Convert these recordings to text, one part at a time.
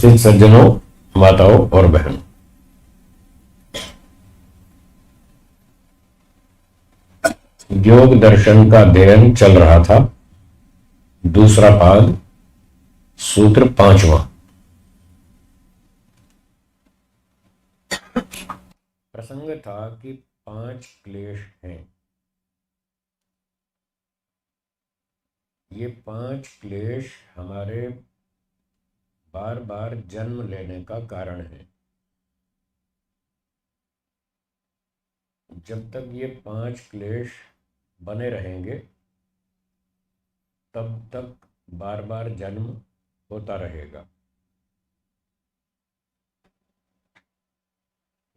उपस्थित सज्जनों, माताओं और बहनों, योग दर्शन का अध्ययन चल रहा था। दूसरा पाद, सूत्र 5वां। प्रसंग था कि 5 क्लेश हैं। ये 5 क्लेश हमारे बार बार जन्म लेने का कारण है। जब तक ये 5 क्लेश बने रहेंगे तब तक बार बार जन्म होता रहेगा।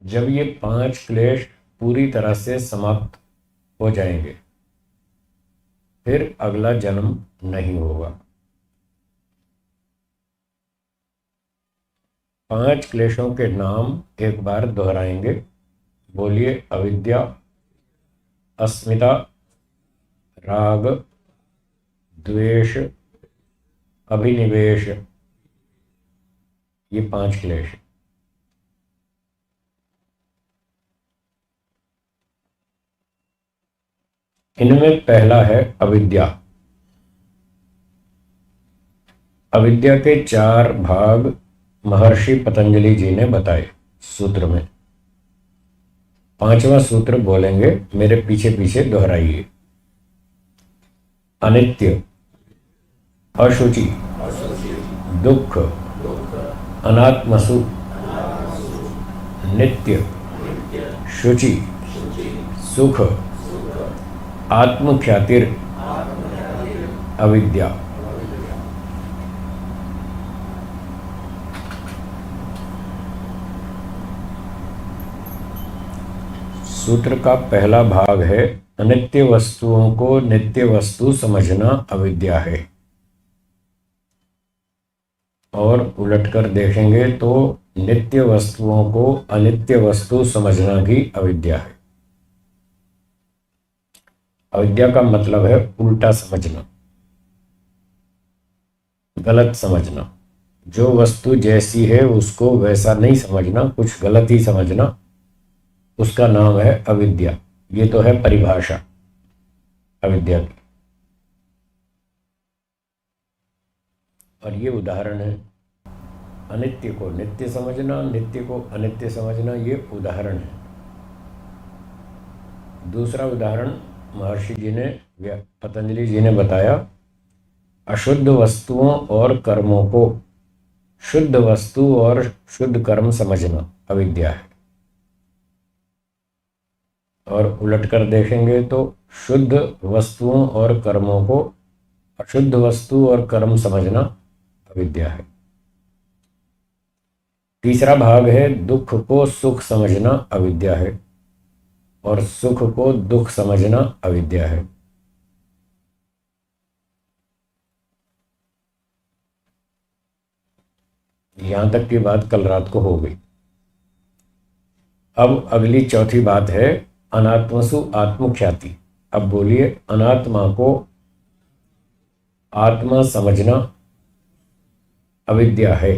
जब ये 5 क्लेश पूरी तरह से समाप्त हो जाएंगे फिर अगला जन्म नहीं होगा। 5 क्लेशों के नाम एक बार दोहराएंगे। बोलिए। अविद्या, अस्मिता, राग, द्वेष, अभिनिवेश, ये 5 क्लेश। इनमें पहला है अविद्या। अविद्या के 4 भाग महर्षि पतंजलि जी ने बताए सूत्र में। 5वां सूत्र बोलेंगे, मेरे पीछे पीछे दोहराइए। अनित्य, अशुचि, दुख, अनात्मसु, नित्य, शुचि, सुख, आत्मख्यातिर, अविद्या। सूत्र का पहला भाग है, अनित्य वस्तुओं को नित्य वस्तु समझना अविद्या है। और उलटकर देखेंगे तो नित्य वस्तुओं को अनित्य वस्तु समझना भी अविद्या है। अविद्या का मतलब है उल्टा समझना, गलत समझना। जो वस्तु जैसी है उसको वैसा नहीं समझना, कुछ गलत ही समझना, उसका नाम है अविद्या। ये तो है परिभाषा अविद्या की। और ये उदाहरण है। अनित्य को नित्य समझना, नित्य को अनित्य समझना, ये उदाहरण है। दूसरा उदाहरण महर्षि जी ने, पतंजलि जी ने बताया, अशुद्ध वस्तुओं और कर्मों को शुद्ध वस्तु और शुद्ध कर्म समझना अविद्या है। और उलटकर देखेंगे तो शुद्ध वस्तुओं और कर्मों को अशुद्ध वस्तु और कर्म समझना अविद्या है। तीसरा भाग है, दुख को सुख समझना अविद्या है और सुख को दुख समझना अविद्या है। यहां तक की बात कल रात को हो गई। अब अगली चौथी बात है, अनात्मसु आत्मख्याति। अब बोलिए। अनात्मा को आत्मा समझना अविद्या है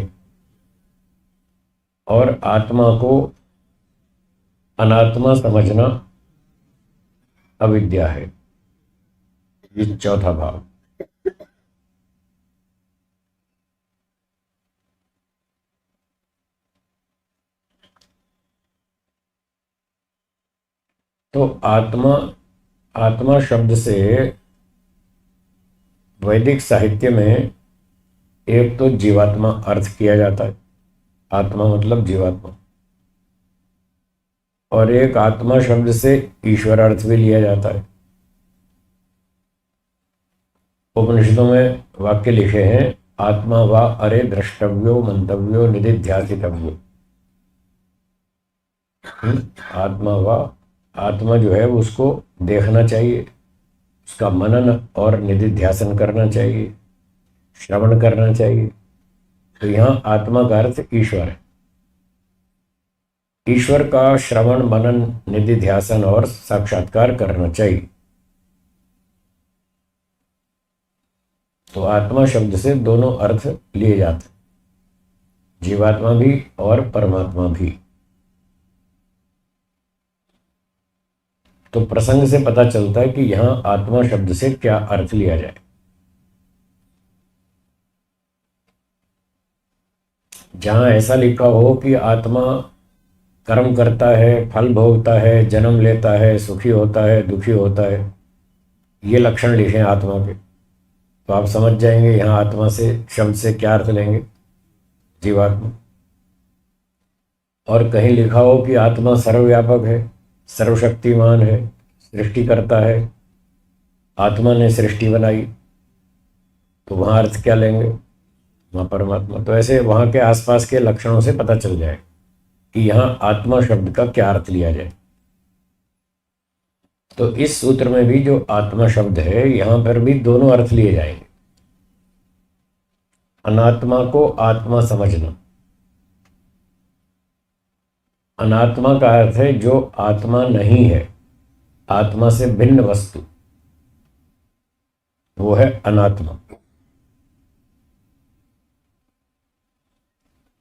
और आत्मा को अनात्मा समझना अविद्या है। ये चौथा भाग। तो आत्मा शब्द से वैदिक साहित्य में एक तो जीवात्मा अर्थ किया जाता है, आत्मा मतलब जीवात्मा, और एक आत्मा शब्द से ईश्वर अर्थ भी लिया जाता है। उपनिषदों में वाक्य लिखे हैं, आत्मा वा अरे द्रष्टव्यो मंतव्यो निधिध्यासितव्यो। आत्मा वा, आत्मा जो है उसको देखना चाहिए, उसका मनन और निधिध्यासन करना चाहिए, श्रवण करना चाहिए। तो यहाँ आत्मा का अर्थ ईश्वर है। ईश्वर का श्रवण, मनन, निधिध्यासन और साक्षात्कार करना चाहिए। तो आत्मा शब्द से दोनों अर्थ लिए जाते हैं। जीवात्मा भी और परमात्मा भी। तो प्रसंग से पता चलता है कि यहां आत्मा शब्द से क्या अर्थ लिया जाए। जहां ऐसा लिखा हो कि आत्मा कर्म करता है, फल भोगता है, जन्म लेता है, सुखी होता है, दुखी होता है, ये लक्षण लिखे हैं आत्मा के, तो आप समझ जाएंगे यहाँ आत्मा से शब्द से क्या अर्थ लेंगे, जीवात्मा। और कहीं लिखा हो कि आत्मा सर्वव्यापक है, सर्वशक्तिमान है, सृष्टि करता है, आत्मा ने सृष्टि बनाई, तो वहाँ अर्थ क्या लेंगे, वहाँ परमात्मा। तो ऐसे वहाँ के आसपास के लक्षणों से पता चल जाए कि यहाँ आत्मा शब्द का क्या अर्थ लिया जाए। तो इस सूत्र में भी जो आत्मा शब्द है यहाँ पर भी दोनों अर्थ लिए जाएंगे। अनात्मा को आत्मा समझना, अनात्मा का अर्थ है जो आत्मा नहीं है, आत्मा से भिन्न वस्तु, वो है अनात्मा।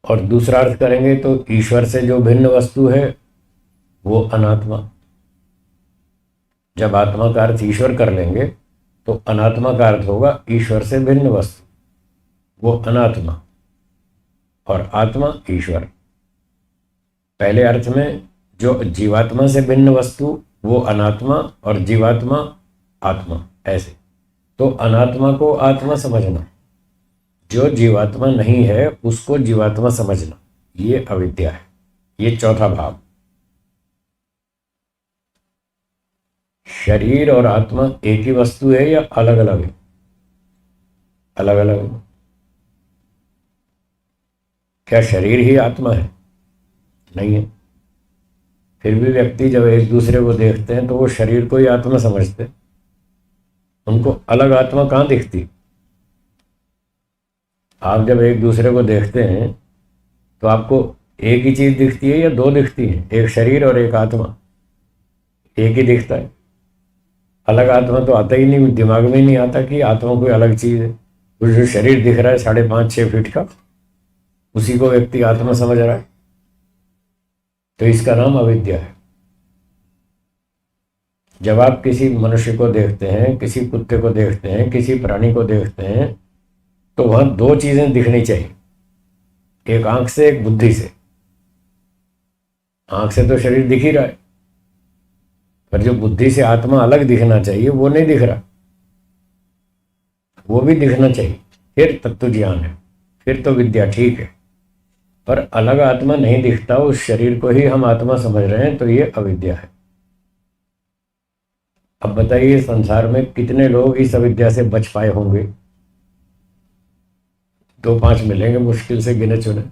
और दूसरा अर्थ करेंगे तो ईश्वर से जो भिन्न वस्तु है वो अनात्मा। जब आत्मा का अर्थ ईश्वर कर लेंगे तो अनात्मा का अर्थ होगा ईश्वर से भिन्न वस्तु, वो अनात्मा, और आत्मा ईश्वर। पहले अर्थ में जो जीवात्मा से भिन्न वस्तु वो अनात्मा और जीवात्मा आत्मा, ऐसे। तो अनात्मा को आत्मा समझना, जो जीवात्मा नहीं है उसको जीवात्मा समझना, ये अविद्या है। ये चौथा भाव। शरीर और आत्मा एक ही वस्तु है या अलग अलग है? अलग अलग है। क्या शरीर ही आत्मा है? नहीं है। फिर भी व्यक्ति जब एक दूसरे को देखते हैं तो वो शरीर को ही आत्मा समझते हैं, उनको अलग आत्मा कहाँ दिखती? आप जब एक दूसरे को देखते हैं तो आपको एक ही चीज दिखती है या दो दिखती है? एक शरीर और एक आत्मा, एक ही दिखता है। अलग आत्मा तो आता ही नहीं, दिमाग में ही नहीं आता कि आत्मा कोई अलग चीज है। वो जो शरीर दिख रहा है 5.5-6 फीट का, उसी को व्यक्ति आत्मा समझ रहा है। तो इसका नाम अविद्या है। जब आप किसी मनुष्य को देखते हैं, किसी कुत्ते को देखते हैं, किसी प्राणी को देखते हैं, तो वहां दो चीजें दिखनी चाहिए, एक आंख से, एक बुद्धि से। आंख से तो शरीर दिख ही रहा है, पर जो बुद्धि से आत्मा अलग दिखना चाहिए वो नहीं दिख रहा, वो भी दिखना चाहिए, फिर तत्व ज्ञान है, फिर तो विद्या ठीक है। पर अलग आत्मा नहीं दिखता, उस शरीर को ही हम आत्मा समझ रहे हैं, तो ये अविद्या है। अब बताइए संसार में कितने लोग इस अविद्या से बच पाए होंगे? 2-5 मिलेंगे मुश्किल से, गिने चुने,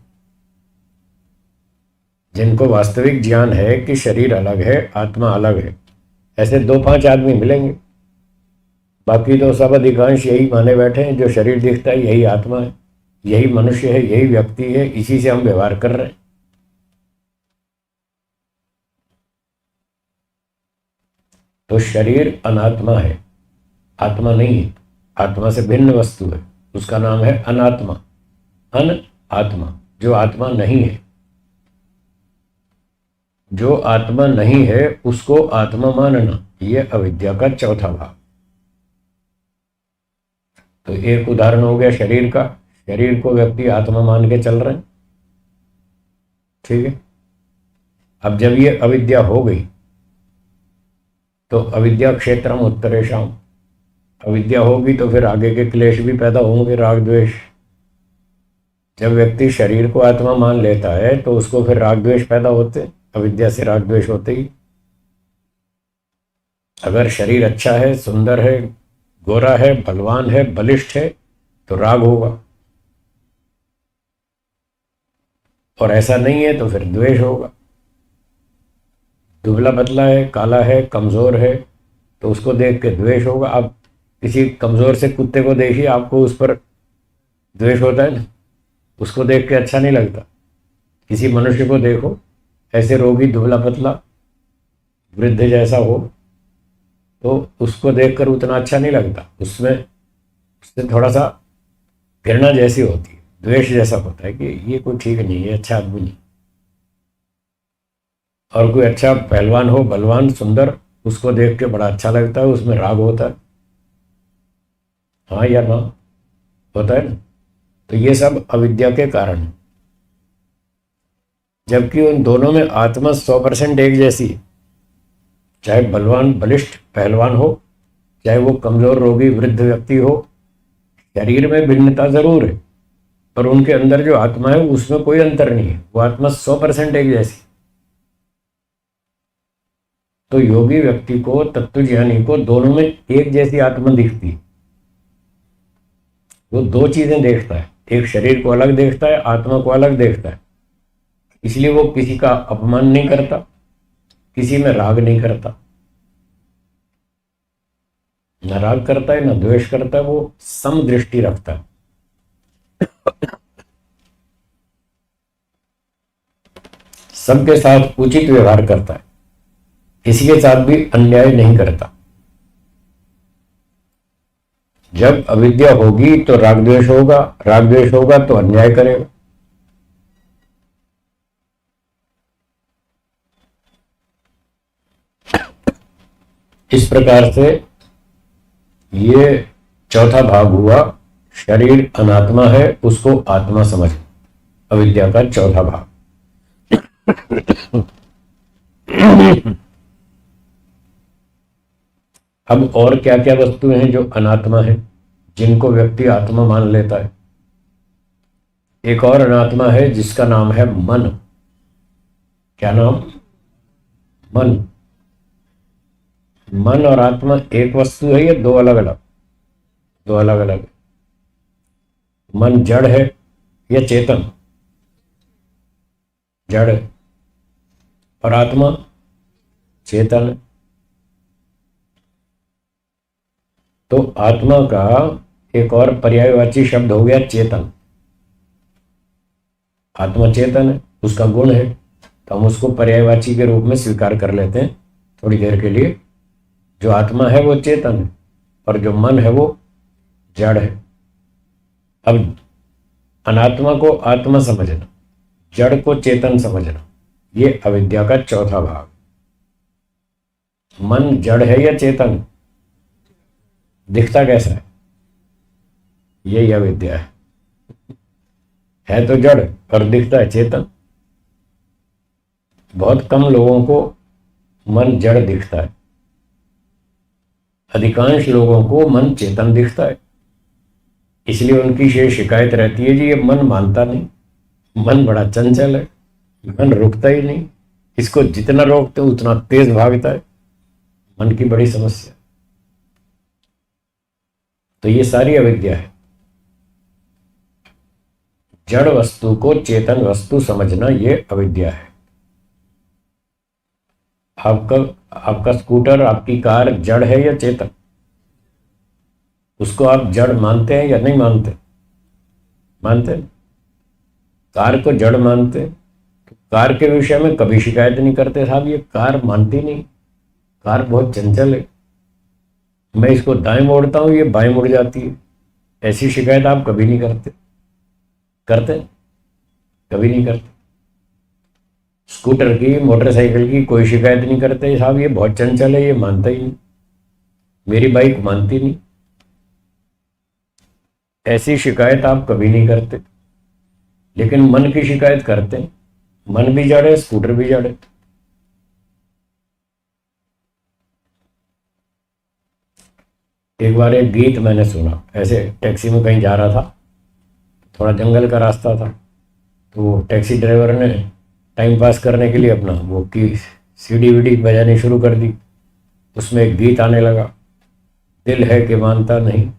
जिनको वास्तविक ज्ञान है कि शरीर अलग है, आत्मा अलग है। ऐसे 2-5 आदमी मिलेंगे। बाकी तो सब अधिकांश यही माने बैठे हैं, जो शरीर दिखता है यही आत्मा है, यही मनुष्य है, यही व्यक्ति है, इसी से हम व्यवहार कर रहे हैं। तो शरीर अनात्मा है, आत्मा नहीं है, आत्मा से भिन्न वस्तु है, उसका नाम है अनात्मा। अन आत्मा, जो आत्मा नहीं है। जो आत्मा नहीं है उसको आत्मा मानना, यह अविद्या का चौथा भाव। तो एक उदाहरण हो गया शरीर का, शरीर को व्यक्ति आत्मा मान के चल रहे हैं, ठीक है। अब जब ये अविद्या हो गई तो अविद्या क्षेत्रम उत्तरेशम, अविद्या होगी तो फिर आगे के क्लेश भी पैदा होंगे, राग द्वेष। जब व्यक्ति शरीर को आत्मा मान लेता है तो उसको फिर राग द्वेष पैदा होते, अविद्या से राग द्वेष होते ही। अगर शरीर अच्छा है, सुंदर है, गोरा है, बलवान है, बलिष्ठ है, तो राग होगा, और ऐसा नहीं है तो फिर द्वेष होगा। दुबला पतला है, काला है, कमजोर है, तो उसको देख के द्वेष होगा। आप किसी कमजोर से कुत्ते को देखिए, आपको उस पर द्वेष होता है ना, उसको देख के अच्छा नहीं लगता। किसी मनुष्य को देखो ऐसे रोगी, दुबला पतला, वृद्ध जैसा हो, तो उसको देखकर उतना अच्छा नहीं लगता, उसमें उससे थोड़ा सा घृणा जैसी होती है, द्वेष जैसा होता है कि ये कोई ठीक नहीं है, अच्छा आदमी नहीं। और कोई अच्छा पहलवान हो, बलवान, सुंदर, उसको देख के बड़ा अच्छा लगता है, उसमें राग होता है। हाँ या ना, होता है ना। तो ये सब अविद्या के कारण है। जबकि उन दोनों में आत्मा 100% एक जैसी है। चाहे बलवान बलिष्ठ पहलवान हो, चाहे वो कमजोर रोगी वृद्ध व्यक्ति हो, शरीर में भिन्नता जरूर है, पर उनके अंदर जो आत्मा है उसमें कोई अंतर नहीं है। वो आत्मा 100% एक जैसी। तो योगी व्यक्ति को, तत्वज्ञानी को दोनों में एक जैसी आत्मा दिखती है। वो दो चीजें देखता है, एक शरीर को अलग देखता है, आत्मा को अलग देखता है। इसलिए वो किसी का अपमान नहीं करता, किसी में राग नहीं करता, न राग करता है न द्वेष करता है, वो सम दृष्टि रखता है। सबके साथ उचित व्यवहार करता है, किसी के साथ भी अन्याय नहीं करता। जब अविद्या होगी तो राग द्वेष होगा, राग द्वेष होगा तो अन्याय करेगा। इस प्रकार से ये चौथा भाग हुआ, शरीर अनात्मा है उसको आत्मा समझ, अविद्या का चौथा भाग। अब और क्या क्या वस्तुएं हैं जो अनात्मा है, जिनको व्यक्ति आत्मा मान लेता है। एक और अनात्मा है जिसका नाम है मन। क्या नाम? मन। मन और आत्मा एक वस्तु है या दो अलग अलग? दो अलग अलग। मन जड़ है या चेतन? जड़ है। और आत्मा चेतन है। तो आत्मा का एक और पर्यायवाची शब्द हो गया चेतन। आत्मा चेतन है, उसका गुण है, तो हम उसको पर्यायवाची के रूप में स्वीकार कर लेते हैं थोड़ी देर के लिए। जो आत्मा है वो चेतन है और जो मन है वो जड़ है। अब अनात्मा को आत्मा समझना, जड़ को चेतन समझना, ये अविद्या का चौथा भाग। मन जड़ है या चेतन? दिखता कैसा है? यही अविद्या है तो जड़ और दिखता है चेतन। बहुत कम लोगों को मन जड़ दिखता है, अधिकांश लोगों को मन चेतन दिखता है। इसलिए उनकी ये शिकायत रहती है जी ये मन मानता नहीं, मन बड़ा चंचल है, मन रुकता ही नहीं, इसको जितना रोकते उतना तेज भागता है। मन की बड़ी समस्या। तो ये सारी अविद्या है। जड़ वस्तु को चेतन वस्तु समझना ये अविद्या है। आपका आपका स्कूटर, आपकी कार जड़ है या चेतन? उसको आप जड़ मानते हैं या नहीं मानते? मानते हैं। कार को जड़ मानते हैं तो कार के विषय में कभी शिकायत नहीं करते साहब ये कार मानती नहीं, कार बहुत चंचल है, मैं इसको दाएं मोड़ता हूं ये बाएं मुड़ जाती है। ऐसी शिकायत आप कभी नहीं करते? करते? कभी नहीं करते। स्कूटर की, मोटरसाइकिल की कोई शिकायत नहीं करते साहब ये बहुत चंचल है, ये मानता ही नहीं, मेरी बाइक मानती नहीं। ऐसी शिकायत आप कभी नहीं करते। लेकिन मन की शिकायत करते हैं। मन भी जड़ है, स्कूटर भी जड़ है। एक बार एक गीत मैंने सुना, ऐसे टैक्सी में कहीं जा रहा था, थोड़ा जंगल का रास्ता था, तो टैक्सी ड्राइवर ने टाइम पास करने के लिए अपना वो की सीडी वीडी बजानी शुरू कर दी। उसमें एक गीत आने लगा, दिल है कि मानता नहीं।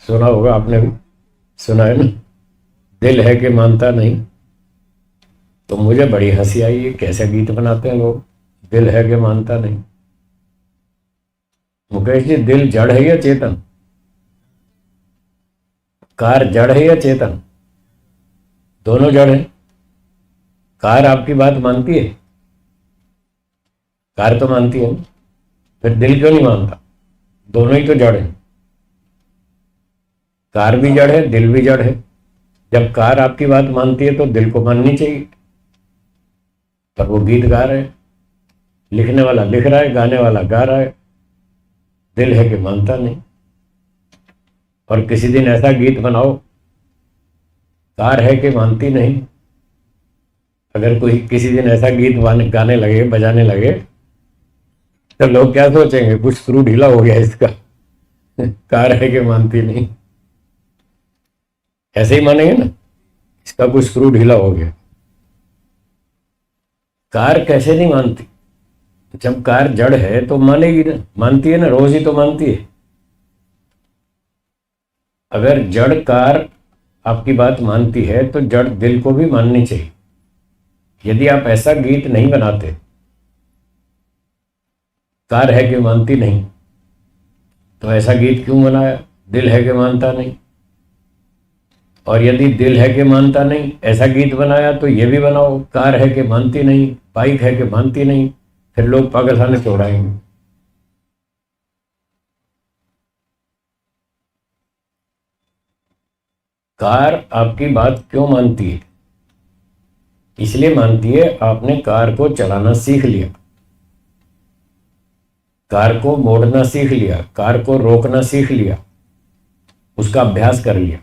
सुना होगा आपने भी, सुना है ना? दिल है कि मानता नहीं। तो मुझे बड़ी हंसी आई, ये कैसे गीत बनाते हैं लोग, दिल है कि मानता नहीं। मुकेश जी दिल जड़ है या चेतन? कार जड़ है या चेतन? दोनों जड़ है। कार आपकी बात मानती है? कार तो मानती है ना, फिर दिल क्यों नहीं मानता? दोनों ही तो जड़ है। कार भी जड़ है, दिल भी जड़ है। जब कार आपकी बात मानती है तो दिल को माननी चाहिए। पर वो गीत गा रहे हैं, लिखने वाला लिख रहा है, गाने वाला गा रहा है, दिल है कि मानता नहीं। और किसी दिन ऐसा गीत बनाओ, कार है कि मानती नहीं। अगर कोई किसी दिन ऐसा गीत गाने लगे, बजाने लगे, तो लोग क्या सोचेंगे, कुछ स्क्रू ढीला हो गया इसका। कार है कि मानती नहीं, ऐसे ही मानेंगे ना, इसका कुछ स्क्रू ढीला हो गया। कार कैसे नहीं मानती? जब कार जड़ है तो मानेगी ना, मानती है ना, रोज ही तो मानती है। अगर जड़ कार आपकी बात मानती है तो जड़ दिल को भी माननी चाहिए। यदि आप ऐसा गीत नहीं बनाते, कार है कि मानती नहीं, तो ऐसा गीत क्यों बनाया, दिल है कि मानता नहीं। और यदि दिल है कि मानता नहीं ऐसा गीत बनाया, तो ये भी बनाओ, कार है कि मानती नहीं, बाइक है कि मानती नहीं, फिर लोग पागलखाने से उड़ाएंगे। कार आपकी बात क्यों मानती है? इसलिए मानती है, आपने कार को चलाना सीख लिया, कार को मोड़ना सीख लिया, कार को रोकना सीख लिया, उसका अभ्यास कर लिया।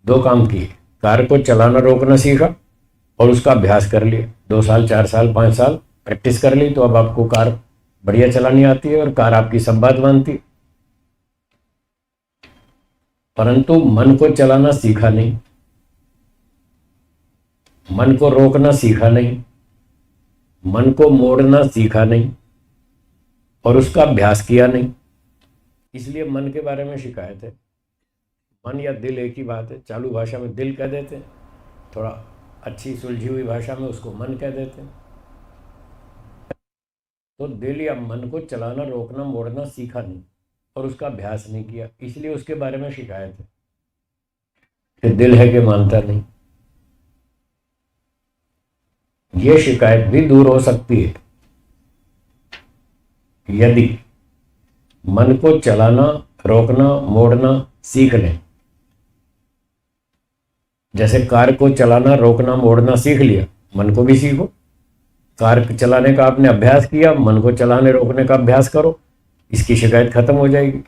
दो काम किए, कार को चलाना रोकना सीखा और उसका अभ्यास कर लिया। 2 साल, 4 साल, 5 साल प्रैक्टिस कर ली, तो अब आपको कार बढ़िया चलानी आती है और कार आपकी सब बात मानती है। परंतु मन को चलाना सीखा नहीं, मन को रोकना सीखा नहीं, मन को मोड़ना सीखा नहीं और उसका अभ्यास किया नहीं। इसलिए मन के बारे में शिकायत है। मन या दिल एक ही बात है। चालू भाषा में दिल कह देते हैं, थोड़ा अच्छी सुलझी हुई भाषा में उसको मन कह देते हैं। तो दिल या मन को चलाना, रोकना, मोड़ना सीखा नहीं और उसका अभ्यास नहीं किया, इसलिए उसके बारे में शिकायत है कि दिल है कि मानता नहीं। ये शिकायत भी दूर हो सकती है यदि मन को चलाना, रोकना, मोड़ना सीख लें। जैसे कार को चलाना, रोकना, मोड़ना सीख लिया, मन को भी सीखो। कार चलाने का आपने अभ्यास किया, मन को चलाने रोकने का अभ्यास करो, इसकी शिकायत खत्म हो जाएगी।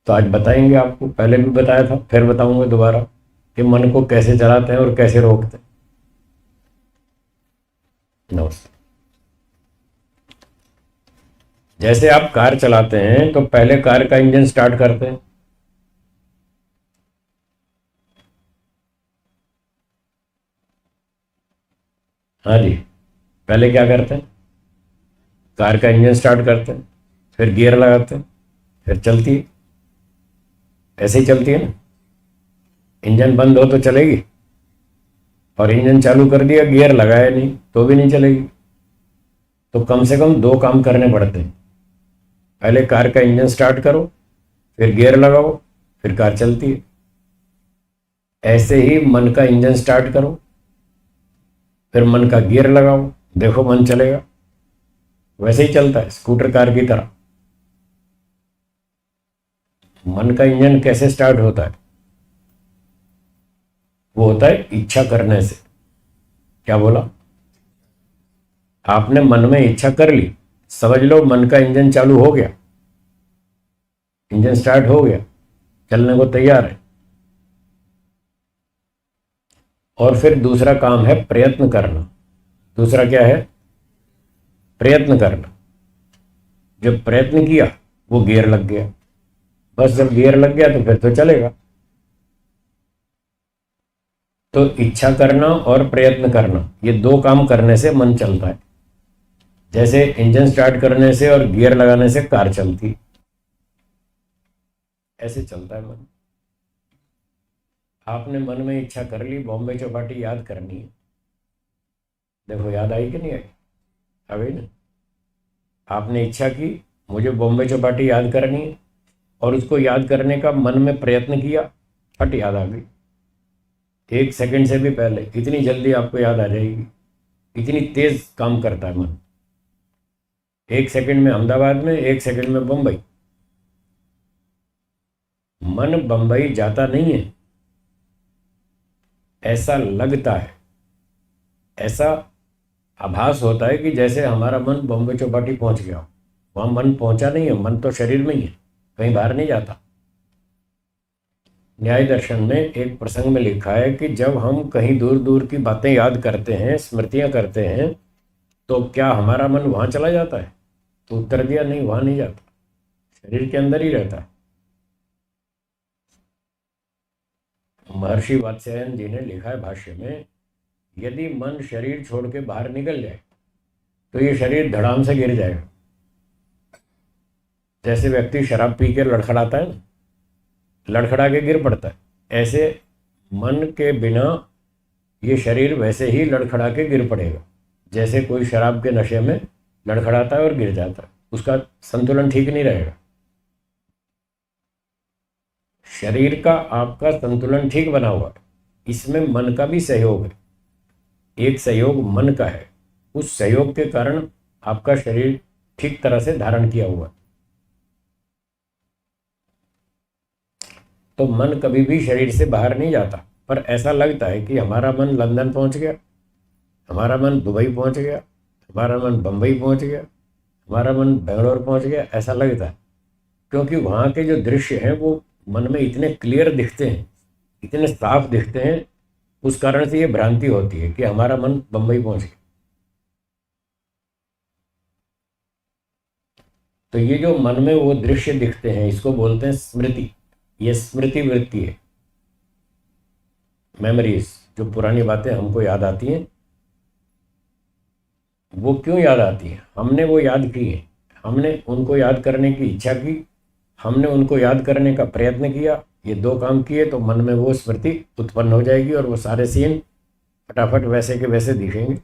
तो आज बताएंगे आपको, पहले भी बताया था, फिर बताऊंगा दोबारा कि मन को कैसे चलाते हैं और कैसे रोकते हैं। नमस्ते। जैसे आप कार चलाते हैं तो पहले कार का इंजन स्टार्ट करते हैं। हाँ जी, पहले क्या करते हैं, कार का इंजन स्टार्ट करते हैं, फिर गियर लगाते हैं, फिर चलती है। ऐसे ही चलती है ना, इंजन बंद हो तो चलेगी, और इंजन चालू कर दिया, गियर लगाया नहीं तो भी नहीं चलेगी। तो कम से कम दो काम करने पड़ते हैं, पहले कार का इंजन स्टार्ट करो, फिर गियर लगाओ, फिर कार चलती है। ऐसे ही मन का इंजन स्टार्ट करो, फिर मन का गियर लगाओ, देखो मन चलेगा। वैसे ही चलता है, स्कूटर कार की तरह। मन का इंजन कैसे स्टार्ट होता है? वो होता है इच्छा करने से। क्या बोला? आपने मन में इच्छा कर ली, समझ लो मन का इंजन चालू हो गया, इंजन स्टार्ट हो गया, चलने को तैयार है। और फिर दूसरा काम है प्रयत्न करना। दूसरा क्या है? प्रयत्न करना। जब प्रयत्न किया, वो गियर लग गया। बस जब गियर लग गया तो फिर तो चलेगा। तो इच्छा करना और प्रयत्न करना, ये दो काम करने से मन चलता है। जैसे इंजन स्टार्ट करने से और गियर लगाने से कार चलती, ऐसे चलता है मन। आपने मन में इच्छा कर ली, बॉम्बे चौपाटी याद करनी है। देखो याद आई कि नहीं आई? आ गई ना। आपने इच्छा की, मुझे बॉम्बे चौपाटी याद करनी है, और उसको याद करने का मन में प्रयत्न किया, फट याद आ गई। 1 सेकंड से भी पहले, इतनी जल्दी आपको याद आ जाएगी, इतनी तेज काम करता है मन। 1 सेकंड में अहमदाबाद में, 1 सेकंड में बम्बई। मन बंबई जाता नहीं है, ऐसा लगता है, ऐसा आभास होता है कि जैसे हमारा मन बॉम्बे चौपाटी पहुंच गया हो। वहां मन पहुंचा नहीं है, मन तो शरीर में ही है, कहीं बाहर नहीं जाता। न्याय दर्शन में एक प्रसंग में लिखा है कि जब हम कहीं दूर दूर की बातें याद करते हैं, स्मृतियां करते हैं, तो क्या हमारा मन वहां चला जाता है? तो उत्तर दिया, नहीं, वहां नहीं जाता, शरीर के अंदर ही रहता है। महर्षि वात्स्यायन जी ने लिखा है भाष्य में, यदि मन शरीर छोड़ के बाहर निकल जाए तो ये शरीर धड़ाम से गिर जाएगा। जैसे व्यक्ति शराब पी के लड़खड़ाता है ना, लड़खड़ा के गिर पड़ता है, ऐसे मन के बिना ये शरीर वैसे ही लड़खड़ा के गिर पड़ेगा, जैसे कोई शराब के नशे में लड़खड़ाता है और गिर जाता है, उसका संतुलन ठीक नहीं रहेगा। शरीर का आपका संतुलन ठीक बना हुआ है, इसमें मन का भी सहयोग है, एक सहयोग मन का है, उस सहयोग के कारण आपका शरीर ठीक तरह से धारण किया हुआ है। तो मन कभी भी शरीर से बाहर नहीं जाता, पर ऐसा लगता है कि हमारा मन लंदन पहुंच गया, हमारा मन दुबई पहुंच गया, हमारा मन बम्बई पहुंच गया, हमारा मन बेंगलोर पहुंच गया, ऐसा लगता है। क्योंकि वहाँ के जो दृश्य हैं वो मन में इतने क्लियर दिखते हैं, इतने साफ दिखते हैं, उस कारण से ये भ्रांति होती है कि हमारा मन बम्बई पहुंच गया। तो ये जो मन में वो दृश्य दिखते हैं, इसको बोलते हैं स्मृति। ये स्मृति वृत्ति है, मेमोरीज, जो पुरानी बातें हमको याद आती हैं। वो क्यों याद आती है? हमने वो याद की है, हमने उनको याद करने की इच्छा की, हमने उनको याद करने का प्रयत्न किया, ये दो काम किए तो मन में वो स्मृति उत्पन्न हो जाएगी और वो सारे सीन फटाफट वैसे के वैसे दिखेंगे,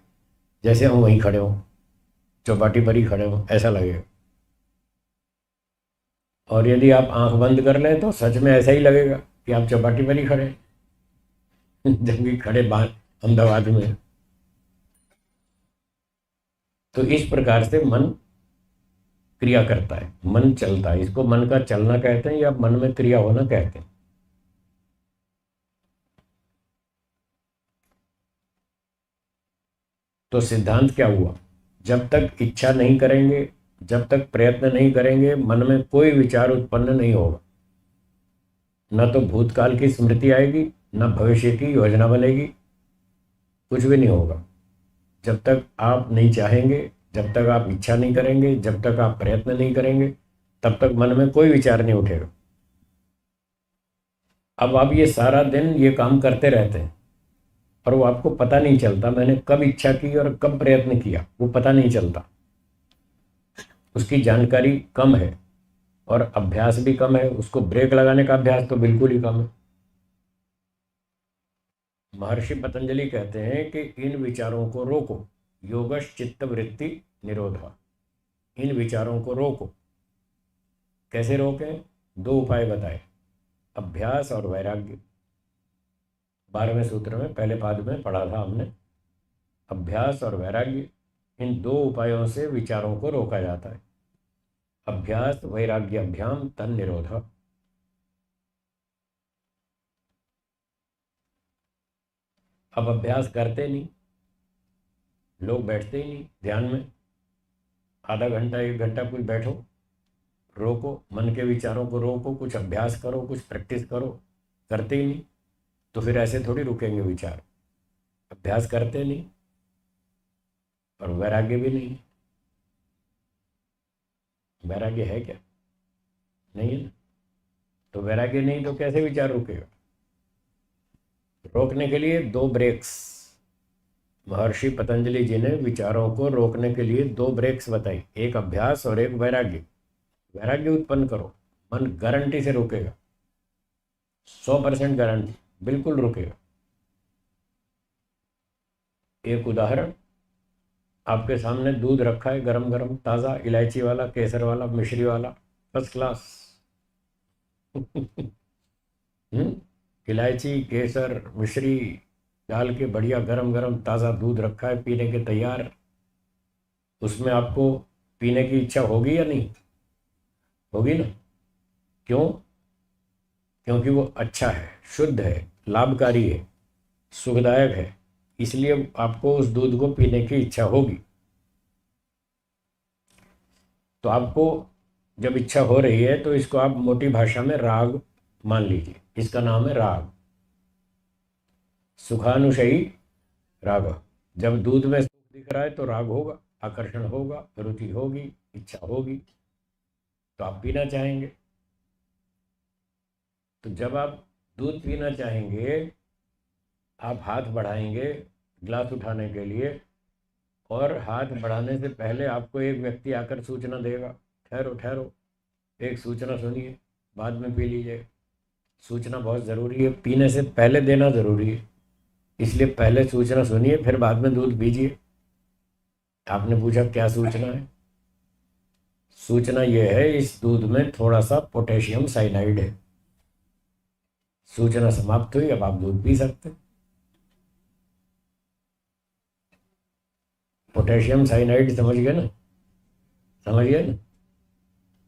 जैसे हम वहीं खड़े हों, चौपाटी पर ही खड़े हों, ऐसा लगेगा। और यदि आप आंख बंद कर लें तो सच में ऐसा ही लगेगा कि आप चौपाटी पर ही खड़े हैं जबकि खड़े बाहर अहमदाबाद में हैं। तो इस प्रकार से मन क्रिया करता है, मन चलता है, इसको मन का चलना कहते हैं या मन में क्रिया होना कहते हैं। तो सिद्धांत क्या हुआ? जब तक इच्छा नहीं करेंगे, जब तक प्रयत्न नहीं करेंगे, मन में कोई विचार उत्पन्न नहीं होगा। न तो भूतकाल की स्मृति आएगी, न भविष्य की योजना बनेगी, कुछ भी नहीं होगा। जब तक आप नहीं चाहेंगे, जब तक आप इच्छा नहीं करेंगे, जब तक आप प्रयत्न नहीं करेंगे, तब तक मन में कोई विचार नहीं उठेगा। अब आप ये सारा दिन ये काम करते रहते हैं और वो आपको पता नहीं चलता, मैंने कब इच्छा की और कब प्रयत्न किया, वो पता नहीं चलता, उसकी जानकारी कम है और अभ्यास भी कम है, उसको ब्रेक लगाने का अभ्यास तो बिल्कुल ही कम है। महर्षि पतंजलि कहते हैं कि इन विचारों को रोको, योगश चित्त वृत्ति निरोधा। इन विचारों को रोको। कैसे रोकें? दो उपाय बताए, अभ्यास और वैराग्य। 12वें सूत्र में पहले पाद में पढ़ा था हमने, अभ्यास और वैराग्य, इन दो उपायों से विचारों को रोका जाता है। अभ्यास वैराग्याभ्याम तन निरोध। अब अभ्यास करते नहीं लोग, बैठते ही नहीं ध्यान में, आधा घंटा 1 घंटा कुछ बैठो, रोको, मन के विचारों को रोको, कुछ अभ्यास करो, कुछ प्रैक्टिस करो, करते ही नहीं। तो फिर ऐसे थोड़ी रुकेंगे विचार। अभ्यास करते नहीं और वैराग्य भी नहीं। वैराग्य है क्या? नहीं है ना। तो वैराग्य नहीं तो कैसे विचार रुकेगा? रोकने के लिए 2 ब्रेक्स, महर्षि पतंजलि जी ने विचारों को रोकने के लिए 2 ब्रेक्स बताई, एक अभ्यास और एक वैराग्य। वैराग्य उत्पन्न करो, मन गारंटी से रुकेगा, 100% गारंटी, बिल्कुल रुकेगा। एक उदाहरण, आपके सामने दूध रखा है गरम गरम ताज़ा, इलायची वाला, केसर वाला, मिश्री वाला, फर्स्ट क्लास इलायची, केसर, मिश्री डाल के बढ़िया गरम गरम ताज़ा दूध रखा है, पीने के तैयार। उसमें आपको पीने की इच्छा होगी या नहीं होगी ना? क्यों? क्योंकि वो अच्छा है, शुद्ध है, लाभकारी है, सुखदायक है, इसलिए आपको उस दूध को पीने की इच्छा होगी। तो आपको जब इच्छा हो रही है तो इसको आप मोटी भाषा में राग मान लीजिए, इसका नाम है राग, सुखानुशयी राग। जब दूध में सुख दिख रहा है तो राग होगा, आकर्षण होगा, रुचि होगी, इच्छा होगी, तो आप पीना चाहेंगे। तो जब आप दूध पीना चाहेंगे, आप हाथ बढ़ाएंगे गिलास उठाने के लिए, और हाथ बढ़ाने से पहले आपको एक व्यक्ति आकर सूचना देगा, ठहरो ठहरो, एक सूचना सुनिए, बाद में पी लीजिए। सूचना बहुत ज़रूरी है, पीने से पहले देना ज़रूरी है, इसलिए पहले सूचना सुनिए, फिर बाद में दूध पीजिए। आपने पूछा क्या सूचना है? सूचना ये है, इस दूध में थोड़ा सा पोटेशियम साइनाइड है। सूचना समाप्त हुई, अब आप दूध पी सकते हैं। पोटेशियम साइनाइड समझ गए ना? समझ गए ना?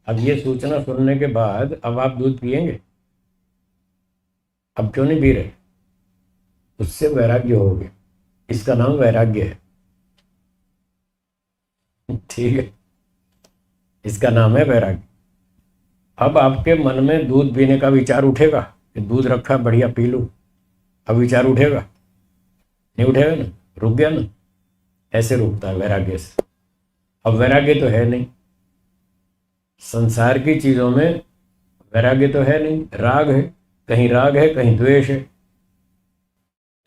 अब ये सूचना सुनने के बाद अब आप दूध पिएंगे? अब क्यों नहीं पी रहे? उससे वैराग्य हो गया, इसका नाम वैराग्य है। ठीक है, इसका नाम है वैराग्य। अब आपके मन में दूध पीने का विचार उठेगा कि दूध रखा बढ़िया पी लूं, अब विचार उठेगा? नहीं उठेगा ना, रुक गया ना। ऐसे रुकता है वैराग्य से। अब वैराग्य तो है नहीं, संसार की चीजों में वैराग्य तो है नहीं, राग है, कहीं राग है कहीं द्वेष है।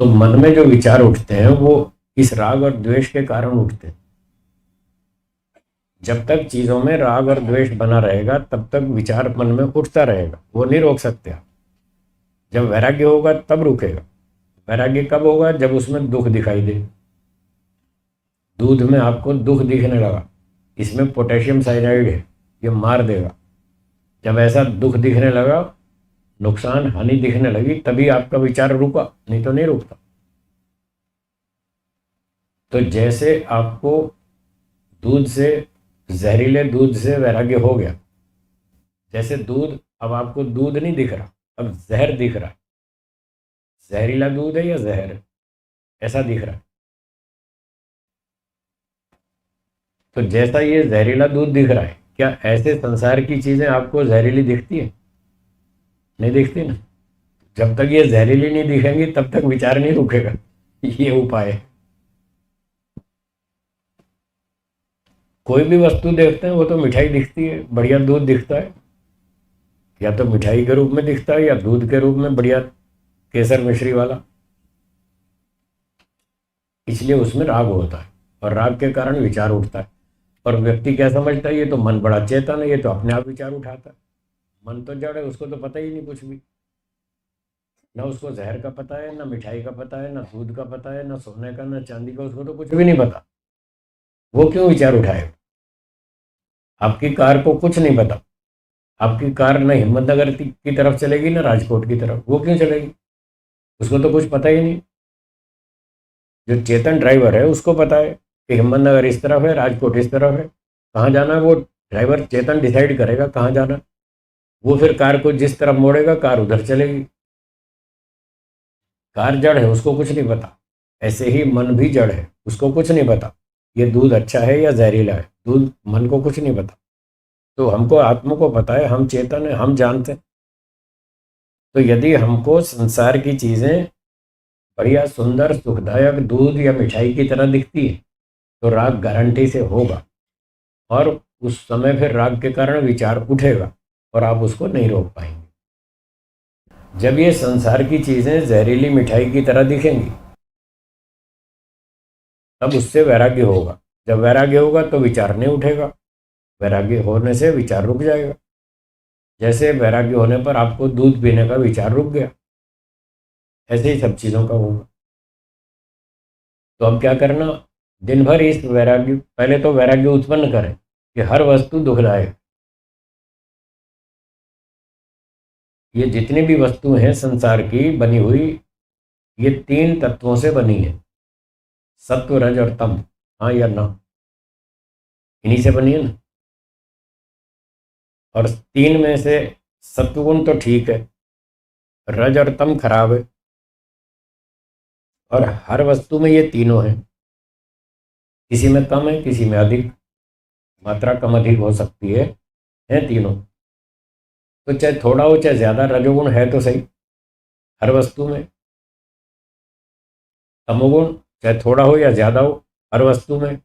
तो मन में जो विचार उठते हैं वो इस राग और द्वेष के कारण उठते हैं। जब तक चीजों में राग और द्वेष बना रहेगा तब तक विचार मन में उठता रहेगा, वो नहीं रोक सकते आप। जब वैराग्य होगा तब रुकेगा। वैराग्य कब होगा? जब उसमें दुख दिखाई दे। दूध में आपको दुख दिखने लगा, इसमें पोटेशियम साइनाइड है, ये मार देगा। जब ऐसा दुख दिखने लगा, नुकसान हानि दिखने लगी, तभी आपका विचार रुका, नहीं तो नहीं रुकता। तो जैसे आपको दूध से, जहरीले दूध से वैराग्य हो गया, जैसे दूध, अब आपको दूध नहीं दिख रहा, अब जहर दिख रहा है। जहरीला दूध है या जहर है, ऐसा दिख रहा है। तो जैसा ये जहरीला दूध दिख रहा है, क्या ऐसे संसार की चीजें आपको जहरीली दिखती है? नहीं दिखती ना। जब तक ये जहरीली नहीं दिखेंगी तब तक विचार नहीं रुकेगा। ये उपाय है। कोई भी वस्तु देखते हैं वो तो मिठाई दिखती है, बढ़िया दूध दिखता है, या तो मिठाई के रूप में दिखता है या दूध के रूप में बढ़िया केसर मिश्री वाला, इसलिए उसमें राग होता है और राग के कारण विचार उठता है। और व्यक्ति क्या समझता है, ये तो मन बड़ा चेतन है, ये तो अपने आप विचार उठाता है। मन तो जड़ है, उसको तो पता ही नहीं कुछ भी, ना उसको जहर का पता है, ना मिठाई का पता है, ना दूध का पता है, ना सोने का, ना चांदी का, उसको तो कुछ भी नहीं पता। वो क्यों विचार उठाएगा? आपकी कार को कुछ नहीं पता, आपकी कार न हिम्मतनगर की तरफ चलेगी ना राजकोट की तरफ, वो क्यों चलेगी? उसको तो कुछ पता ही नहीं। जो चेतन ड्राइवर है उसको पता है कि हिम्मतनगर इस तरफ है, राजकोट इस तरफ है, कहाँ जाना है वो ड्राइवर चेतन डिसाइड करेगा कहाँ जाना है। वो फिर कार को जिस तरफ मोड़ेगा कार उधर चलेगी। कार जड़ है, उसको कुछ नहीं पता। ऐसे ही मन भी जड़ है, उसको कुछ नहीं पता ये दूध अच्छा है या जहरीला है, दूध मन को कुछ नहीं पता। तो हमको आत्मा को पता है, हम चेतन है, हम जानते हैं। तो यदि हमको संसार की चीजें बढ़िया सुंदर सुखदायक दूध या मिठाई की तरह दिखती है तो राग गारंटी से होगा, और उस समय फिर राग के कारण विचार उठेगा और आप उसको नहीं रोक पाएंगे। जब ये संसार की चीजें जहरीली मिठाई की तरह दिखेंगी तब उससे वैराग्य होगा। जब वैराग्य होगा तो विचार नहीं उठेगा, वैराग्य होने से विचार रुक जाएगा। जैसे वैराग्य होने पर आपको दूध पीने का विचार रुक गया, ऐसे ही सब चीज़ों का होगा। तो अब क्या करना, दिन भर इस वैराग्य, पहले तो वैराग्य उत्पन्न करें कि हर वस्तु दुखदायक। ये जितनी भी वस्तु हैं संसार की बनी हुई, ये तीन तत्वों से बनी है, सत्व रज और तम। हाँ या ना? इन्हीं से बनी है ना। और तीन में से सत्वगुण तो ठीक है, रज और तम खराब है, और हर वस्तु में ये तीनों हैं। किसी में कम है, किसी में अधिक, मात्रा कम अधिक हो सकती है तीनों। तो चाहे थोड़ा हो चाहे ज्यादा, रजोगुण है तो सही हर वस्तु में। तमोगुण चाहे थोड़ा हो या ज्यादा हो हर वस्तु में।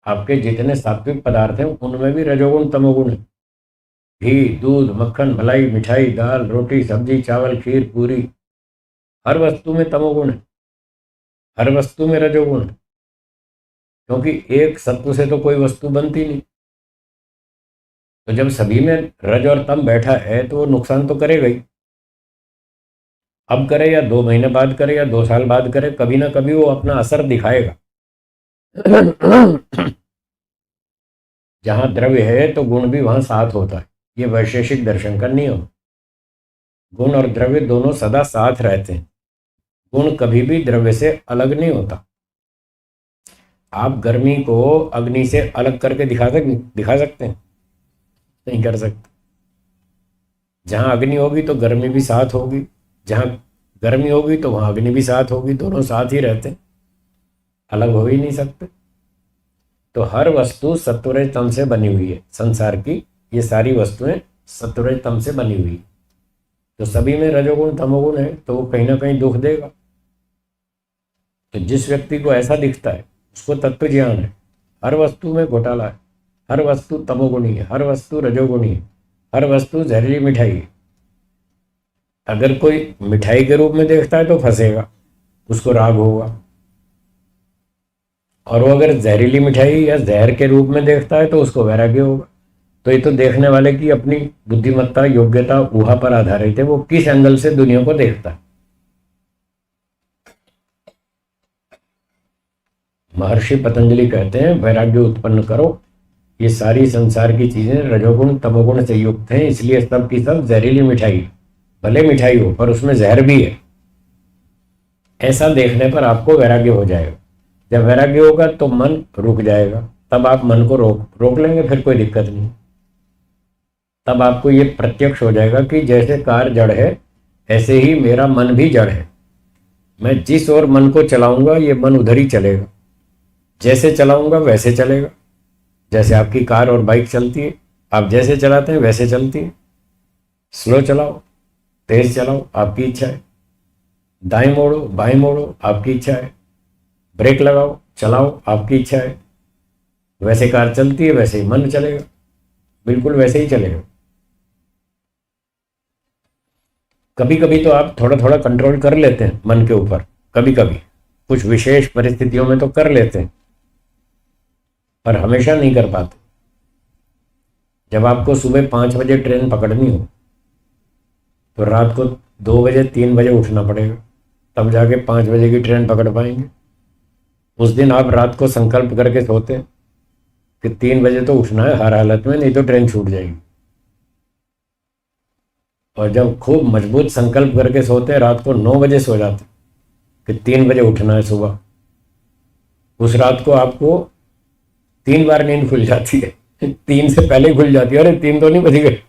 आपके जितने सात्विक पदार्थ हैं उनमें भी रजोगुण तमोगुण है। घी, दूध, मक्खन, मलाई, मिठाई, दाल, रोटी, सब्जी, चावल, खीर, पूरी, हर वस्तु में तमोगुण है, हर वस्तु में रजोगुण है। क्योंकि एक सत्व से तो कोई वस्तु बनती नहीं। तो जब सभी में रज और तम बैठा है तो वो नुकसान तो करेगा ही। अब करे या 2 महीने बाद करे या 2 साल बाद करे, कभी ना कभी वो अपना असर दिखाएगा। जहां द्रव्य है तो गुण भी वहां साथ होता है। ये वैशेषिक दर्शन का नियम। गुण और द्रव्य दोनों सदा साथ रहते हैं। गुण कभी भी द्रव्य से अलग नहीं होता। आप गर्मी को अग्नि से अलग करके दिखा सकते हैं? नहीं कर सकते। जहां अग्नि होगी तो गर्मी भी साथ होगी, जहां गर्मी होगी तो वहां अग्नि भी साथ होगी, दोनों साथ ही रहते हैं, अलग हो ही नहीं सकते। तो हर वस्तु सत्वरज तम से बनी हुई है। संसार की ये सारी वस्तुएं सत्वरज तम से बनी हुई है। तो सभी में रजोगुण तमोगुण है तो वो कहीं ना कहीं दुख देगा। तो जिस व्यक्ति को ऐसा दिखता है उसको तत्व ज्ञान है। हर वस्तु में घोटाला है, हर वस्तु तमोगुणी है, हर वस्तु रजोगुणी है, हर वस्तु जहरीली मिठाई है। अगर कोई मिठाई के रूप में देखता है तो फंसेगा, उसको राग होगा। और वो अगर जहरीली मिठाई या जहर के रूप में देखता है तो उसको वैराग्य होगा। तो ये तो देखने वाले की अपनी बुद्धिमत्ता, योग्यता, ऊहा पर आधारित है, वो किस एंगल से दुनिया को देखता है। महर्षि पतंजलि कहते हैं वैराग्य उत्पन्न करो। ये सारी संसार की चीजें रजोगुण तमोगुण से युक्त हैं, इसलिए सब की सब जहरीली मिठाई। भले मिठाई हो पर उसमें जहर भी है। ऐसा देखने पर आपको वैराग्य हो जाएगा। जब वैराग्य होगा तो मन रुक जाएगा, तब आप मन को रोक लेंगे, फिर कोई दिक्कत नहीं। तब आपको ये प्रत्यक्ष हो जाएगा कि जैसे कार जड़ है ऐसे ही मेरा मन भी जड़ है। मैं जिस ओर मन को चलाऊंगा ये मन उधर ही चलेगा, जैसे चलाऊंगा वैसे चलेगा। जैसे आपकी कार और बाइक चलती है, आप जैसे चलाते हैं वैसे चलती है। स्लो चलाओ, तेज चलाओ, आपकी इच्छा है। दाएं मोड़ो, बाएं मोड़ो, आपकी इच्छा है। ब्रेक लगाओ, चलाओ, आपकी इच्छा है। वैसे कार चलती है वैसे ही मन चलेगा, बिल्कुल वैसे ही चलेगा। कभी कभी तो आप थोड़ा थोड़ा कंट्रोल कर लेते हैं मन के ऊपर, कभी कभी कुछ विशेष परिस्थितियों में तो कर लेते हैं, पर हमेशा नहीं कर पाते। जब आपको सुबह 5 बजे ट्रेन पकड़नी हो तो रात को 2 बजे 3 बजे उठना पड़ेगा, तब जाके 5 बजे की ट्रेन पकड़ पाएंगे। उस दिन आप रात को संकल्प करके सोते हैं कि 3 बजे तो उठना है हर हालत में, नहीं तो ट्रेन छूट जाएगी। और जब खूब मजबूत संकल्प करके सोते हैं रात को 9 बजे सो जाते कि 3 बजे उठना है सुबह, उस रात को आपको 3 बार नींद खुल जाती है। 3 से पहले खुल जाती है, अरे 3 तो नहीं बज गए।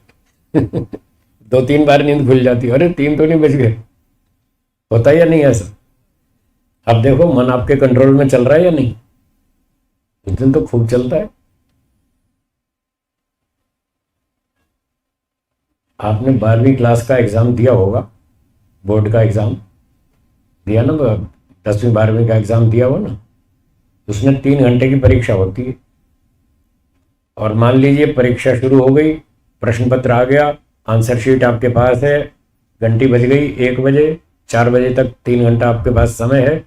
2-3 बार नींद खुल जाती है, अरे 3 तो नहीं बज गए। होता है या नहीं ऐसा? अब देखो मन आपके कंट्रोल में चल रहा है या नहीं? उस दिन तो खूब चलता है। आपने 12वीं क्लास का एग्जाम दिया होगा, बोर्ड का एग्जाम दिया ना, 10वीं 12वीं का एग्जाम दिया हो ना। उसमें 3 घंटे की परीक्षा होती है। और मान लीजिए परीक्षा शुरू हो गई, प्रश्न पत्र आ गया, आंसर शीट आपके पास है, घंटी बज गई 1 बजे, 4 बजे तक 3 घंटा आपके पास समय है,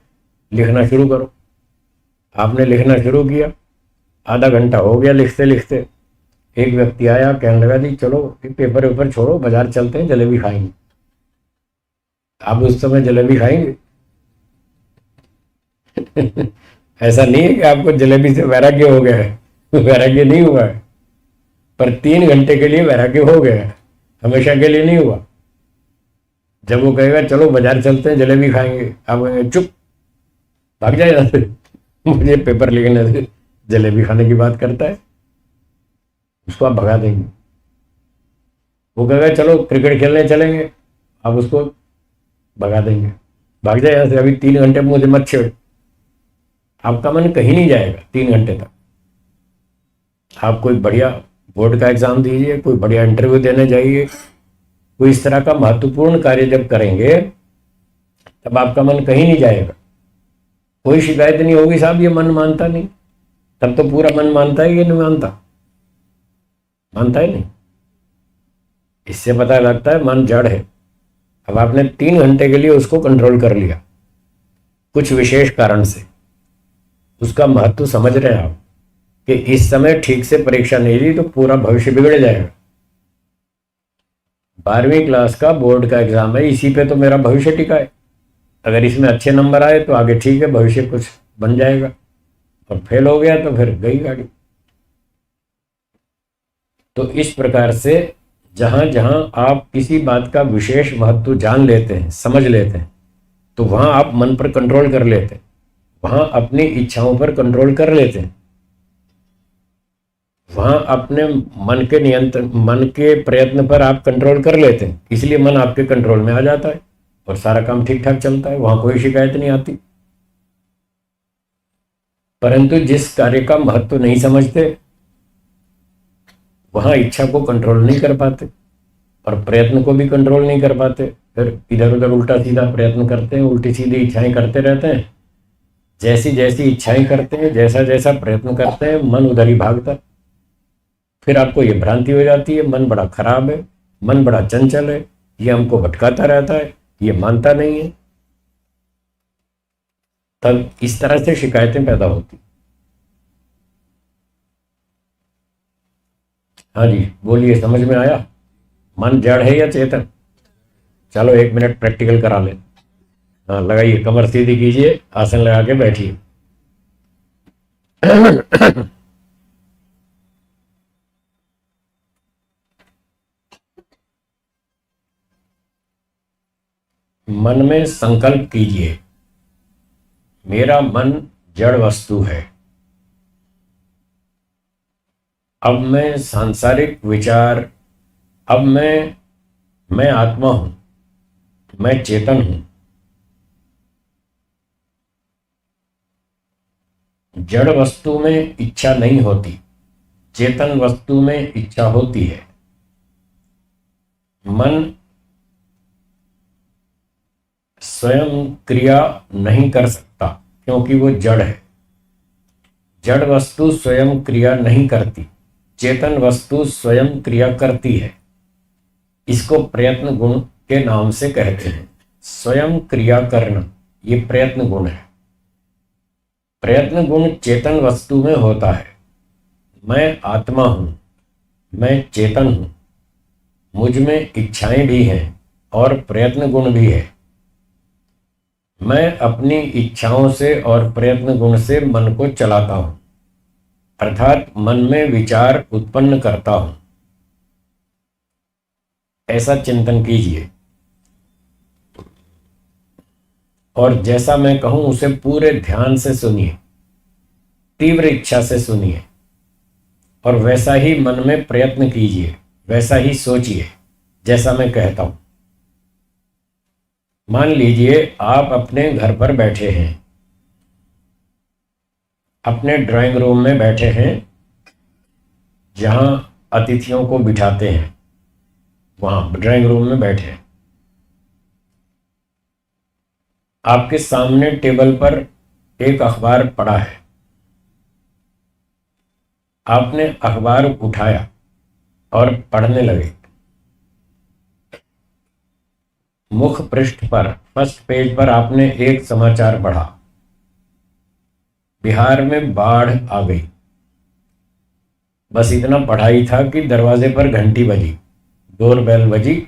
लिखना शुरू करो। आपने लिखना शुरू किया, आधा घंटा हो गया लिखते लिखते। एक व्यक्ति आया, कहने लगा जी चलो पेपर वेपर छोड़ो, बाजार चलते हैं, जलेबी खाएंगे। आप उस समय जलेबी खाएंगे? ऐसा नहीं है कि आपको जलेबी से वैराग्य हो गया है, वैराग्य नहीं हुआ है, पर 3 घंटे के लिए वैराग्य हो गया है, हमेशा के लिए नहीं हुआ। जब वो कहेगा चलो बाजार चलते हैं जलेबी खाएंगे, आप कहेंगे चुप, भाग जाए यहाँ से, मुझे पेपर लिखने से, जलेबी खाने की बात करता है, उसको आप भगा देंगे। वो कहेगा चलो क्रिकेट खेलने चलेंगे, आप उसको भगा देंगे, भाग जाए यहाँ से, अभी 3 घंटे मुझे मत छेड़। आपका मन कहीं नहीं जाएगा 3 घंटे तक। आप कोई बढ़िया बोर्ड का एग्जाम दीजिए, कोई बढ़िया इंटरव्यू देने जाइए, कोई इस तरह का महत्वपूर्ण कार्य जब करेंगे तब आपका मन कहीं नहीं जाएगा। कोई शिकायत नहीं होगी साहब ये मन मानता नहीं, तब तो पूरा मन मानता है, ये नहीं मानता, मानता है नहीं। इससे पता लगता है मन जड़ है। अब आपने 3 घंटे के लिए उसको कंट्रोल कर लिया कुछ विशेष कारण से, उसका महत्व समझ रहे हैं आप कि इस समय ठीक से परीक्षा नहीं ली तो पूरा भविष्य बिगड़ जाएगा। 12वीं क्लास का बोर्ड का एग्जाम है, इसी पे तो मेरा भविष्य टिका है। अगर इसमें अच्छे नंबर आए तो आगे ठीक है, भविष्य कुछ बन जाएगा, और फेल हो गया तो फिर गई गाड़ी। तो इस प्रकार से जहां जहां आप किसी बात का विशेष महत्व जान लेते हैं, समझ लेते हैं, तो वहां आप मन पर कंट्रोल कर लेते हैं, वहां अपनी इच्छाओं पर कंट्रोल कर लेते हैं, वहां अपने मन के नियंत्रण, मन के प्रयत्न पर आप कंट्रोल कर लेते हैं। इसलिए मन आपके कंट्रोल में आ जाता है और सारा काम ठीक ठाक चलता है, वहां कोई शिकायत नहीं आती। परंतु जिस कार्य का महत्व नहीं समझते वहां इच्छा को कंट्रोल नहीं कर पाते और प्रयत्न को भी कंट्रोल नहीं कर पाते, फिर इधर उधर उल्टा सीधा प्रयत्न करते हैं, उल्टी सीधी इच्छाएं करते रहते हैं। जैसी जैसी इच्छाएं करते हैं, जैसा जैसा प्रयत्न करते हैं, मन उधर ही भागता है। फिर आपको ये भ्रांति हो जाती है मन बड़ा खराब है, मन बड़ा चंचल है, ये हमको भटकाता रहता है, ये मानता नहीं है। तब इस तरह से शिकायतें पैदा होती। हाँ जी बोलिए, समझ में आया? मन जड़ है या चेतन? चलो 1 मिनट प्रैक्टिकल करा ले। हाँ लगाइए, कमर सीधी कीजिए, आसन लगा के बैठिए। मन में संकल्प कीजिए, मेरा मन जड़ वस्तु है। अब मैं सांसारिक विचार, अब मैं आत्मा हूं, मैं चेतन हूं। जड़ वस्तु में इच्छा नहीं होती, चेतन वस्तु में इच्छा होती है। मन स्वयं क्रिया नहीं कर सकता क्योंकि वो जड़ है। जड़ वस्तु स्वयं क्रिया नहीं करती, चेतन वस्तु स्वयं क्रिया करती है। इसको प्रयत्न गुण के नाम से कहते हैं। स्वयं क्रिया करना ये प्रयत्न गुण है। प्रयत्न गुण चेतन वस्तु में होता है। मैं आत्मा हूं, मैं चेतन हूं, मुझ में इच्छाएं भी हैं और प्रयत्न गुण भी है। मैं अपनी इच्छाओं से और प्रयत्न गुण से मन को चलाता हूं, अर्थात मन में विचार उत्पन्न करता हूं। ऐसा चिंतन कीजिए और जैसा मैं कहूं उसे पूरे ध्यान से सुनिए, तीव्र इच्छा से सुनिए और वैसा ही मन में प्रयत्न कीजिए, वैसा ही सोचिए जैसा मैं कहता हूं। मान लीजिए आप अपने घर पर बैठे हैं, अपने ड्राइंग रूम में बैठे हैं जहां अतिथियों को बिठाते हैं, वहां ड्राइंग रूम में बैठे हैं। आपके सामने टेबल पर एक अखबार पड़ा है। आपने अखबार उठाया और पढ़ने लगे। मुख पृष्ठ पर फर्स्ट पेज पर आपने एक समाचार पढ़ा, बिहार में बाढ़ आ गई। बस इतना पढ़ा ही था कि दरवाजे पर घंटी बजी, डोरबेल बजी।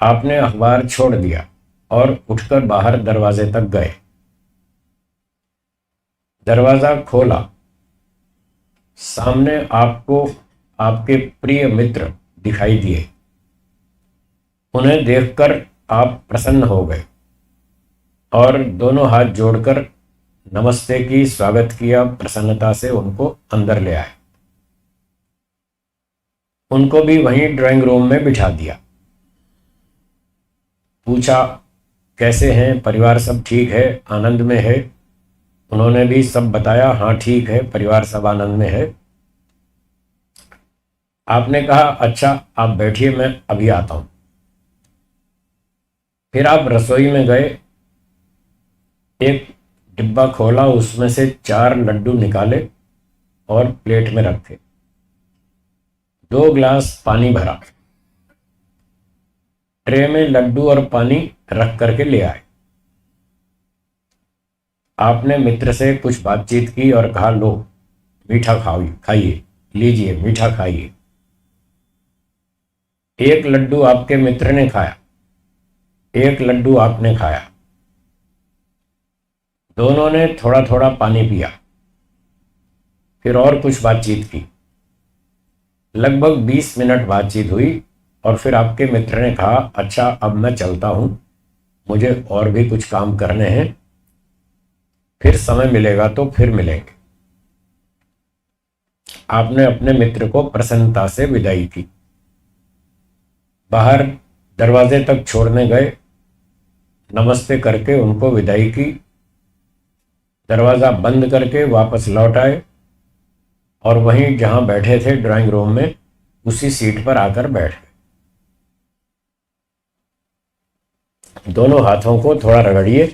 आपने अखबार छोड़ दिया और उठकर बाहर दरवाजे तक गए। दरवाजा खोला, सामने आपको आपके प्रिय मित्र दिखाई दिए। उन्हें देखकर आप प्रसन्न हो गए और दोनों हाथ जोड़कर नमस्ते की, स्वागत किया, प्रसन्नता से उनको अंदर ले आए। उनको भी वहीं ड्राइंग रूम में बिठा दिया। पूछा कैसे हैं, परिवार सब ठीक है, आनंद में है। उन्होंने भी सब बताया, हाँ ठीक है, परिवार सब आनंद में है। आपने कहा अच्छा आप बैठिए, मैं अभी आता हूं। फिर आप रसोई में गए, एक डिब्बा खोला, उसमें से 4 लड्डू निकाले और प्लेट में रखे। 2 गिलास पानी भरा, ट्रे में लड्डू और पानी रख करके ले आए। आपने मित्र से कुछ बातचीत की और कहा लो मीठा खाइए, लीजिए मीठा खाइए। 1 लड्डू आपके मित्र ने खाया, 1 लड्डू आपने खाया। दोनों ने थोड़ा थोड़ा पानी पिया, फिर और कुछ बातचीत की। लगभग 20 मिनट बातचीत हुई और फिर आपके मित्र ने कहा अच्छा अब मैं चलता हूं, मुझे और भी कुछ काम करने हैं, फिर समय मिलेगा तो फिर मिलेंगे। आपने अपने मित्र को प्रसन्नता से विदाई की। बाहर दरवाजे तक छोड़ने गए, नमस्ते करके उनको विदाई की। दरवाज़ा बंद करके वापस लौट आए और वहीं जहां बैठे थे ड्राइंग रूम में, उसी सीट पर आकर बैठ गए। दोनों हाथों को थोड़ा रगड़िए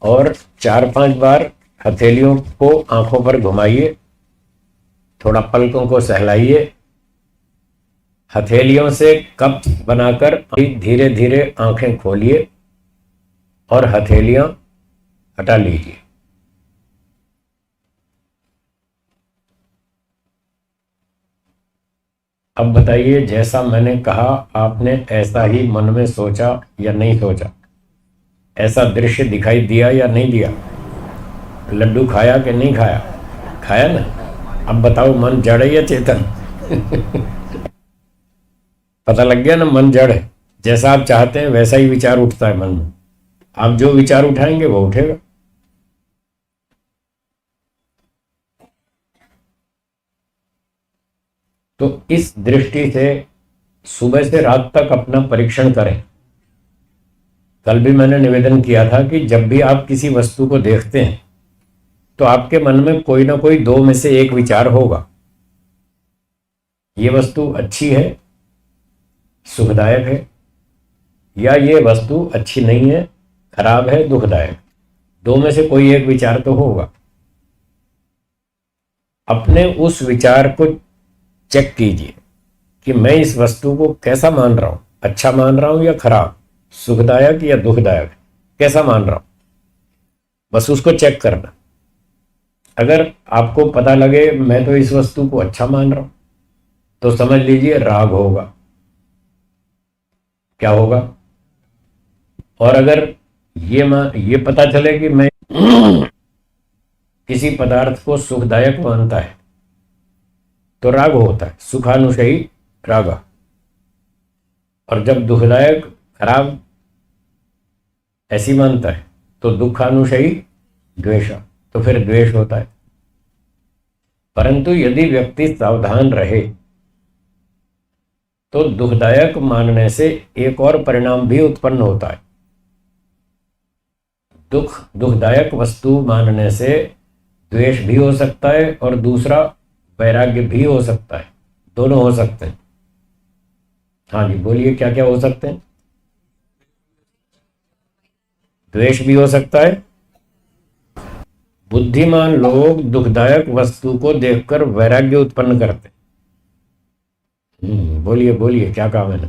और 4-5 बार हथेलियों को आंखों पर घुमाइए, थोड़ा पलकों को सहलाइए। हथेलियों से कप बनाकर धीरे धीरे आंखें खोलिए और हथेलियां हटा लीजिए। अब बताइए जैसा मैंने कहा आपने ऐसा ही मन में सोचा या नहीं सोचा? ऐसा दृश्य दिखाई दिया या नहीं दिया? लड्डू खाया कि नहीं खाया? खाया ना। अब बताओ मन जड़ है या चेतन? पता लग गया ना, मन जड़ है। जैसा आप चाहते हैं वैसा ही विचार उठता है मन में। आप जो विचार उठाएंगे वो उठेगा। तो इस दृष्टि से सुबह से रात तक अपना परीक्षण करें। कल भी मैंने निवेदन किया था कि जब भी आप किसी वस्तु को देखते हैं तो आपके मन में कोई ना कोई 2 में से एक विचार होगा। ये वस्तु अच्छी है, सुखदायक है, या ये वस्तु अच्छी नहीं है, खराब है, दुखदायक। 2 में से कोई एक विचार तो होगा। अपने उस विचार को चेक कीजिए कि मैं इस वस्तु को कैसा मान रहा हूं, अच्छा मान रहा हूं या खराब, सुखदायक या दुखदायक, कैसा मान रहा हूं। बस उसको चेक करना। अगर आपको पता लगे मैं तो इस वस्तु को अच्छा मान रहा हूं, तो समझ लीजिए राग होगा। क्या होगा? और अगर ये पता चले कि मैं किसी पदार्थ को सुखदायक मानता है तो राग होता है, सुखानुशयी राग। और जब दुखदायक, खराब ऐसी मानता है तो दुखानुशयी द्वेषा, तो फिर द्वेष होता है। परंतु यदि व्यक्ति सावधान रहे तो दुखदायक मानने से एक और परिणाम भी उत्पन्न होता है। दुखदायक वस्तु मानने से द्वेष भी हो सकता है और दूसरा वैराग्य भी हो सकता है। दोनों हो सकते हैं। हाँ जी बोलिए, क्या क्या हो सकते हैं? द्वेष भी हो सकता है। बुद्धिमान लोग दुखदायक वस्तु को देखकर वैराग्य उत्पन्न करते हैं। बोलिए बोलिए, क्या कहा मैंने?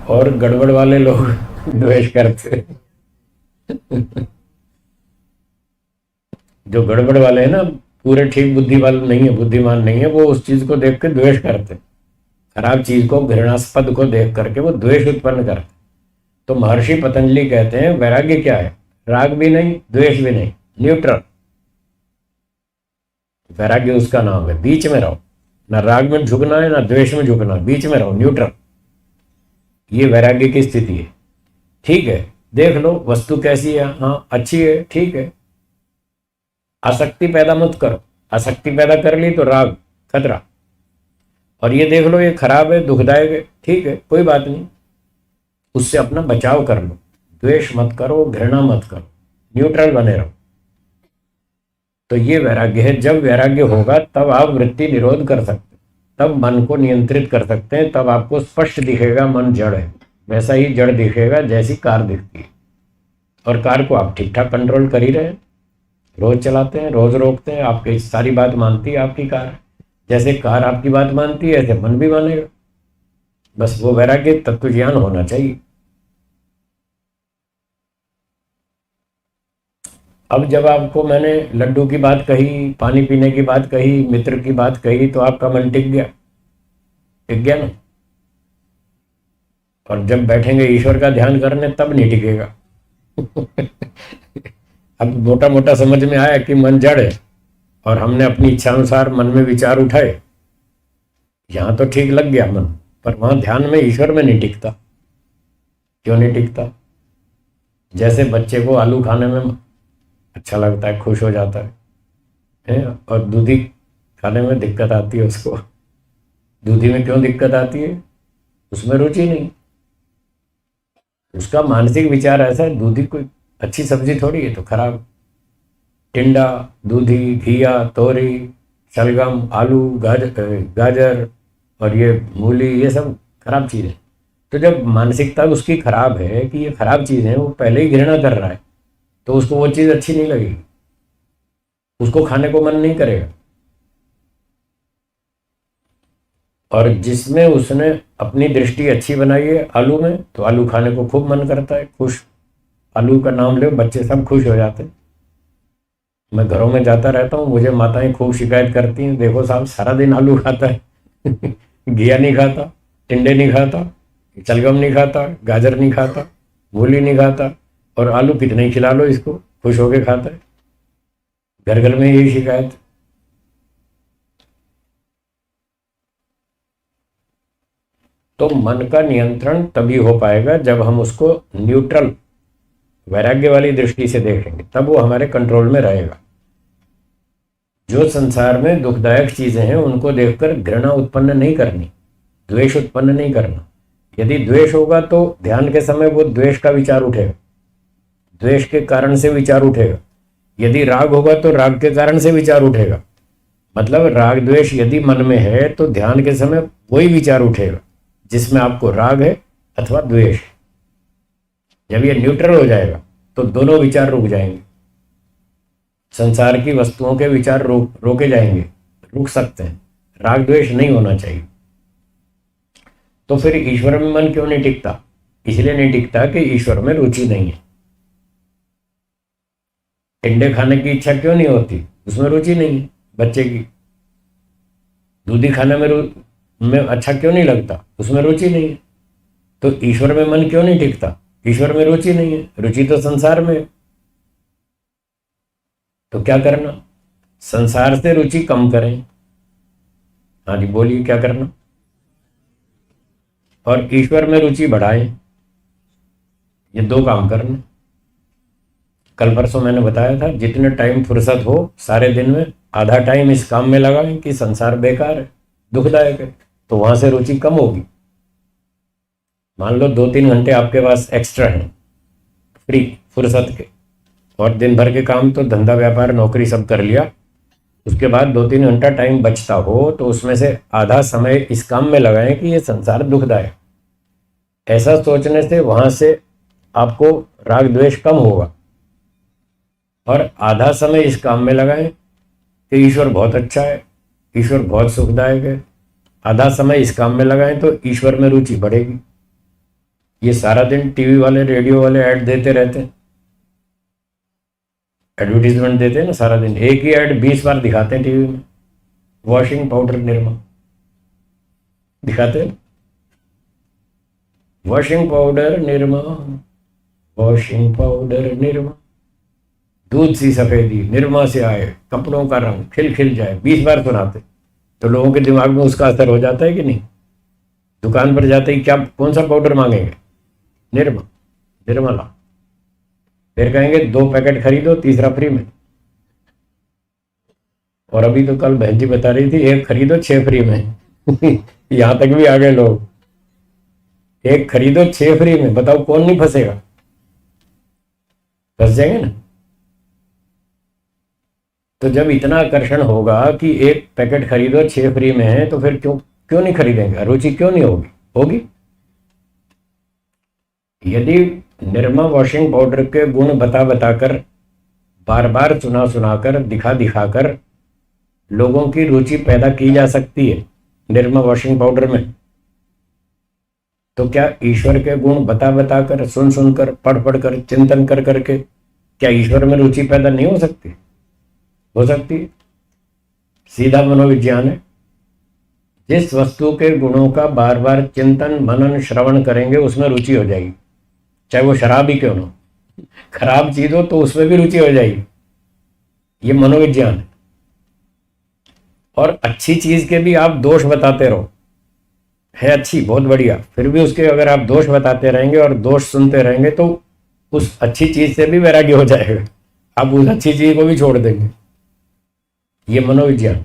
और गड़बड़ वाले लोग द्वेष करते हैं। जो गड़बड़ वाले हैं ना, पूरे ठीक बुद्धि वाले नहीं है, बुद्धिमान नहीं है, वो उस चीज को देख के द्वेष करते। खराब चीज को, घृणास्पद को देख करके वो द्वेष उत्पन्न करते। तो महर्षि पतंजलि कहते हैं वैराग्य क्या है? राग भी नहीं, द्वेष भी नहीं, न्यूट्रल। वैराग्य उसका नाम है। बीच में रहो, ना राग में झुकना है ना द्वेष में झुकना, बीच में रहो, न्यूट्रल। ये वैराग्य की स्थिति है। ठीक है, देख लो वस्तु कैसी है, हाँ अच्छी है, ठीक है। आसक्ति पैदा मत करो। आसक्ति पैदा कर ली तो राग, खतरा। और ये देख लो ये खराब है, दुखदायक है, ठीक है, कोई बात नहीं, उससे अपना बचाव कर लो। द्वेष मत करो, घृणा मत करो, न्यूट्रल बने रहो। तो ये वैराग्य है। जब वैराग्य होगा तब आप वृत्ति निरोध कर सकते, तब मन को नियंत्रित कर सकते हैं। तब आपको स्पष्ट दिखेगा मन जड़ है, वैसा ही जड़ दिखेगा जैसी कार दिखती है। और कार को आप ठीक ठाक कंट्रोल कर ही रहे हैं, रोज चलाते हैं, रोज रोकते हैं, आपकी सारी बात मानती है आपकी कार। जैसे कार आपकी बात मानती है ऐसे मन भी मानेगा। बस वो वैराग्य तत्व ज्ञान होना चाहिए। अब जब आपको मैंने लड्डू की बात कही, पानी पीने की बात कही, मित्र की बात कही, तो आपका मन टिक गया, टिक गया ना। और जब बैठेंगे ईश्वर का ध्यान करने तब नहीं टिकेगा। अब मोटा मोटा समझ में आया कि मन जड़ है और हमने अपनी इच्छा अनुसार मन में विचार उठाए, यहां तो ठीक लग गया मन, पर वहां ध्यान में ईश्वर में नहीं टिकता। क्यों नहीं टिकता? जैसे बच्चे को आलू खाने में अच्छा लगता है, खुश हो जाता है, और दूधी खाने में दिक्कत आती है उसको। दूधी में क्यों दिक्कत आती है? उसमें रुचि नहीं। उसका मानसिक विचार ऐसा है, दूधी कोई अच्छी सब्जी थोड़ी है, तो खराब। टिंडा, दूधी, घिया, तोरी, शलगम, आलू, गाजर और ये मूली, ये सब खराब चीज़ है। तो जब मानसिकता उसकी खराब है कि ये खराब चीज़ है, वो पहले ही घृणा कर रहा है, तो उसको वो चीज़ अच्छी नहीं लगेगी, उसको खाने को मन नहीं करेगा। और जिसमें उसने अपनी दृष्टि अच्छी बनाई है आलू में, तो आलू खाने को खूब मन करता है, खुश। आलू का नाम ले, बच्चे सब खुश हो जाते हैं। मैं घरों में जाता रहता हूँ, मुझे माताएं खूब शिकायत करती हैं, देखो साहब सारा दिन आलू खाता है। घिया नहीं खाता, टिंडे नहीं खाता, शलगम नहीं खाता, गाजर नहीं खाता, मूली नहीं खाता, और आलू कितने ही खिला लो इसको, खुश होके खाता है। घर घर में यही शिकायत। तो मन का नियंत्रण तभी हो पाएगा जब हम उसको न्यूट्रल वैराग्य वाली दृष्टि से देखेंगे, तब वो हमारे कंट्रोल में रहेगा। जो संसार में दुखदायक चीजें हैं उनको देखकर घृणा उत्पन्न नहीं करनी, द्वेष उत्पन्न नहीं करना। यदि द्वेष होगा तो ध्यान के समय वो द्वेष का विचार उठेगा, द्वेष के कारण से विचार उठेगा। यदि राग होगा तो राग के कारण से विचार उठेगा। मतलब राग द्वेष यदि मन में है तो ध्यान के समय वही विचार उठेगा जिसमें आपको राग है अथवा द्वेष। जब ये न्यूट्रल हो जाएगा तो दोनों विचार रुक जाएंगे। संसार की वस्तुओं के विचार रोके जाएंगे, रुक सकते हैं। राग द्वेष नहीं होना चाहिए। तो फिर ईश्वर में मन क्यों नहीं टिकता? इसलिए नहीं टिकता कि ईश्वर में रुचि नहीं है। टिंडे खाने की इच्छा क्यों नहीं होती? उसमें रुचि नहीं है बच्चे की। दूधी खाने में अच्छा क्यों नहीं लगता? उसमें रुचि नहीं है। तो ईश्वर में मन क्यों नहीं टिकता? ईश्वर में रुचि नहीं है, रुचि तो संसार में है। तो क्या करना? संसार से रुचि कम करें। हाँ जी बोलिए, क्या करना? और ईश्वर में रुचि बढ़ाएं। ये दो काम करना। कल परसों मैंने बताया था, जितने टाइम फुर्सत हो सारे दिन में आधा टाइम इस काम में लगाएं कि संसार बेकार है, दुखदायक है, तो वहां से रुचि कम होगी। मान लो 2-3 घंटे आपके पास एक्स्ट्रा हैं फ्री फुर्सत के, और दिन भर के काम तो धंधा व्यापार नौकरी सब कर लिया, उसके बाद 2-3 घंटा टाइम बचता हो तो उसमें से आधा समय इस काम में लगाएं कि ये संसार दुखदायक। ऐसा सोचने से वहां से आपको राग द्वेष कम होगा। और आधा समय इस काम में लगाएं कि ईश्वर बहुत अच्छा है, ईश्वर बहुत सुखदायक है। आधा समय इस काम में लगाएं तो ईश्वर में रुचि बढ़ेगी। ये सारा दिन टीवी वाले रेडियो वाले ऐड देते रहते हैं, एडवर्टीजमेंट देते हैं ना सारा दिन, एक ही ऐड 20 बार दिखाते हैं टीवी में। वॉशिंग पाउडर निरमा दिखाते हैं, washing powder Nirma, washing powder Nirma, दूध सी सफेदी निरमा से आए, कपड़ों का रंग खिल खिल जाए, 20 बार सुनाते। तो लोगों के दिमाग में उसका असर हो जाता है कि नहीं? दुकान पर जाते ही क्या कौन सा पाउडर मांगेंगे? निरमा, निरमा ला। फिर कहेंगे 2 पैकेट खरीदो, तीसरा फ्री में। और अभी तो कल बहन जी बता रही थी 1 खरीदो 6 फ्री में। यहां तक भी आ गए लोग। एक खरीदो 6 फ्री में, बताओ कौन नहीं फंसेगा? फंस जाएंगे ना। तो जब इतना आकर्षण होगा कि एक पैकेट खरीदो 6 फ्री में है, तो फिर क्यों क्यों नहीं खरीदेंगे? रुचि क्यों नहीं होगी? होगी। यदि निरमा वॉशिंग पाउडर के गुण बता बताकर, बार बार सुना सुनाकर, दिखा दिखाकर लोगों की रुचि पैदा की जा सकती है निरमा वॉशिंग पाउडर में, तो क्या ईश्वर के गुण बता बताकर, सुन सुनकर, पढ़ पढ़ कर, चिंतन कर करके क्या ईश्वर में रुचि पैदा नहीं हो सकती? हो सकती है। सीधा मनोविज्ञान है। जिस वस्तु के गुणों का बार बार चिंतन, मनन, श्रवण करेंगे उसमें रुचि हो जाएगी, चाहे वो शराब ही क्यों ना हो। खराब चीज हो तो उसमें भी रुचि हो जाएगी। ये मनोविज्ञान है। और अच्छी चीज के भी आप दोष बताते रहो, है अच्छी, बहुत बढ़िया, फिर भी उसके अगर आप दोष बताते रहेंगे और दोष सुनते रहेंगे तो उस अच्छी चीज से भी वैराग्य हो जाएगा, आप उस अच्छी चीज को भी छोड़ देंगे। ये मनोविज्ञान।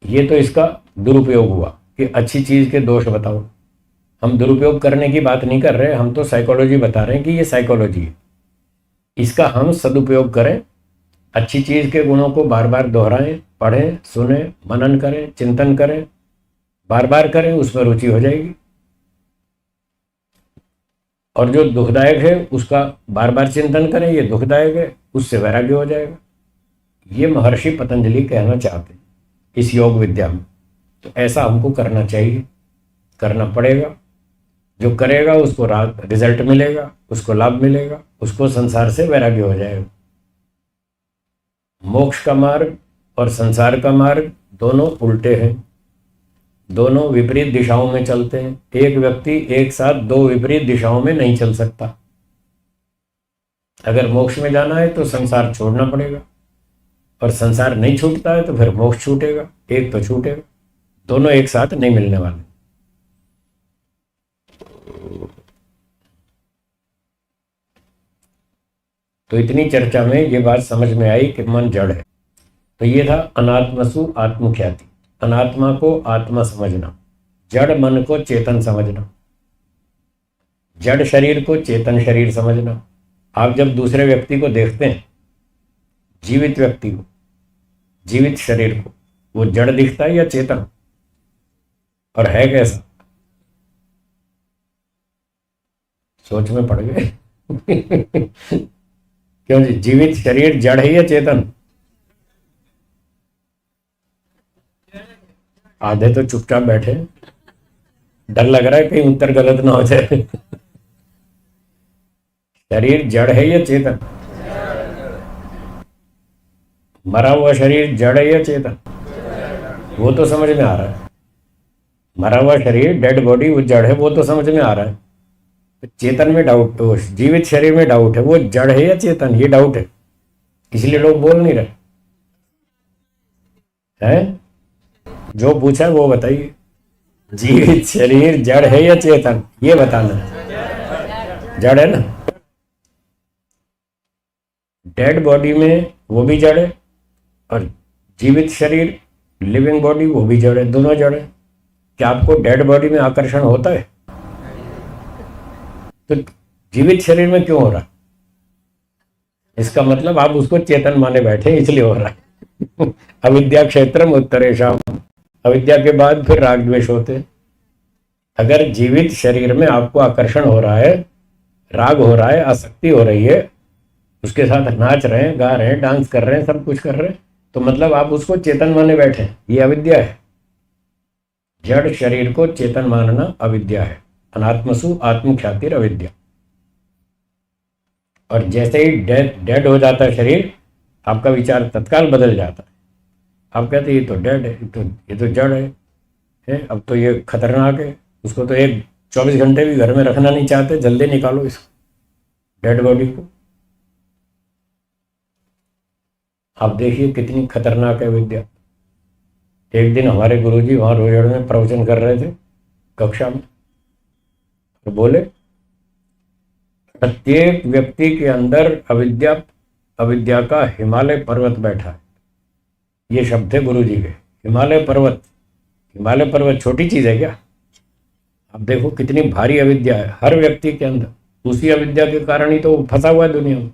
ये तो इसका दुरुपयोग हुआ कि अच्छी चीज के दोष बताओ। हम दुरुपयोग करने की बात नहीं कर रहे, हम तो साइकोलॉजी बता रहे हैं कि ये साइकोलॉजी है। इसका हम सदुपयोग करें, अच्छी चीज के गुणों को बार बार दोहराएं, पढ़ें, सुने, मनन करें, चिंतन करें, बार बार करें, उसमें रुचि हो जाएगी। और जो दुखदायक है उसका बार बार चिंतन करें, ये दुखदायक है, उससे वैराग्य हो जाएगा। ये महर्षि पतंजलि कहना चाहते हैं इस योग विद्या में। तो ऐसा हमको करना चाहिए, करना पड़ेगा। जो करेगा उसको रिजल्ट मिलेगा, उसको लाभ मिलेगा, उसको संसार से वैराग्य हो जाएगा। मोक्ष का मार्ग और संसार का मार्ग दोनों उल्टे हैं, दोनों विपरीत दिशाओं में चलते हैं। एक व्यक्ति एक साथ दो विपरीत दिशाओं में नहीं चल सकता। अगर मोक्ष में जाना है तो संसार छोड़ना पड़ेगा, और संसार नहीं छूटता है तो फिर मोक्ष छूटेगा। एक तो छूटेगा, दोनों एक साथ नहीं मिलने वाले। तो इतनी चर्चा में ये बात समझ में आई कि मन जड़ है। तो ये था अनात्मसु आत्मख्याति, अनात्मा को आत्मा समझना, जड़ मन को चेतन समझना, जड़ शरीर को चेतन शरीर समझना। आप जब दूसरे व्यक्ति को देखते हैं, जीवित व्यक्ति को, जीवित शरीर को, वो जड़ दिखता है या चेतन? और है कैसा? सोच में पड़ गए। क्यों जी? जीवित शरीर जड़ है या चेतन? आधे तो चुपचाप बैठे, डर लग रहा है कहीं उत्तर गलत ना हो जाए। शरीर जड़ है या चेतन? मरा हुआ शरीर जड़ है या चेतन? वो तो समझ में आ रहा है। मरा हुआ शरीर, डेड बॉडी, वो जड़ है, वो तो समझ में आ रहा है। चेतन में डाउट, तो जीवित शरीर में डाउट है, वो जड़ है या चेतन, ये डाउट है। इसलिए लोग बोल नहीं रहे हैं। जो पूछा है वो बताइए, जीवित शरीर जड़ है या चेतन, ये बताना है। जड़ है ना। डेड बॉडी में वो भी जड़ है, और जीवित शरीर, लिविंग बॉडी, वो भी जड़ है, दोनों जड़ है। क्या आपको डेड बॉडी में आकर्षण होता है? तो जीवित शरीर में क्यों हो रहा? इसका मतलब आप उसको चेतन माने बैठे, इसलिए हो रहा है। अविद्या क्षेत्रम उत्तरेशम, अविद्या के बाद फिर राग द्वेष होते हैं। अगर जीवित शरीर में आपको आकर्षण हो रहा है, राग हो रहा है, आसक्ति हो रही है, उसके साथ नाच रहे हैं, गा रहे हैं, डांस कर रहे हैं, सब कुछ कर रहे हैं, तो मतलब आप उसको चेतन माने बैठे हैं। ये अविद्या है। जड़ शरीर को चेतन मानना अविद्या है। अनात्मसु आत्मख्यातिर अविद्या। और जैसे ही डेड हो जाता है शरीर, आपका विचार तत्काल बदल जाता है। आप कहते हैं ये तो डेड है, ये तो जड़ है, अब तो ये खतरनाक है, उसको तो 24 घंटे भी घर में रखना नहीं चाहते, जल्दी निकालो इसको, डेड बॉडी को। आप देखिए कितनी खतरनाक है विद्या। एक दिन हमारे गुरुजी वहाँ रोजड़ में प्रवचन कर रहे थे कक्षा में, तो बोले प्रत्येक व्यक्ति के अंदर अविद्या का हिमालय पर्वत बैठा है। ये शब्द थे गुरुजी के, हिमालय पर्वत। हिमालय पर्वत छोटी चीज है क्या? आप देखो कितनी भारी अविद्या है हर व्यक्ति के अंदर। उसी अविद्या के कारण ही तो वो फंसा हुआ है दुनिया में।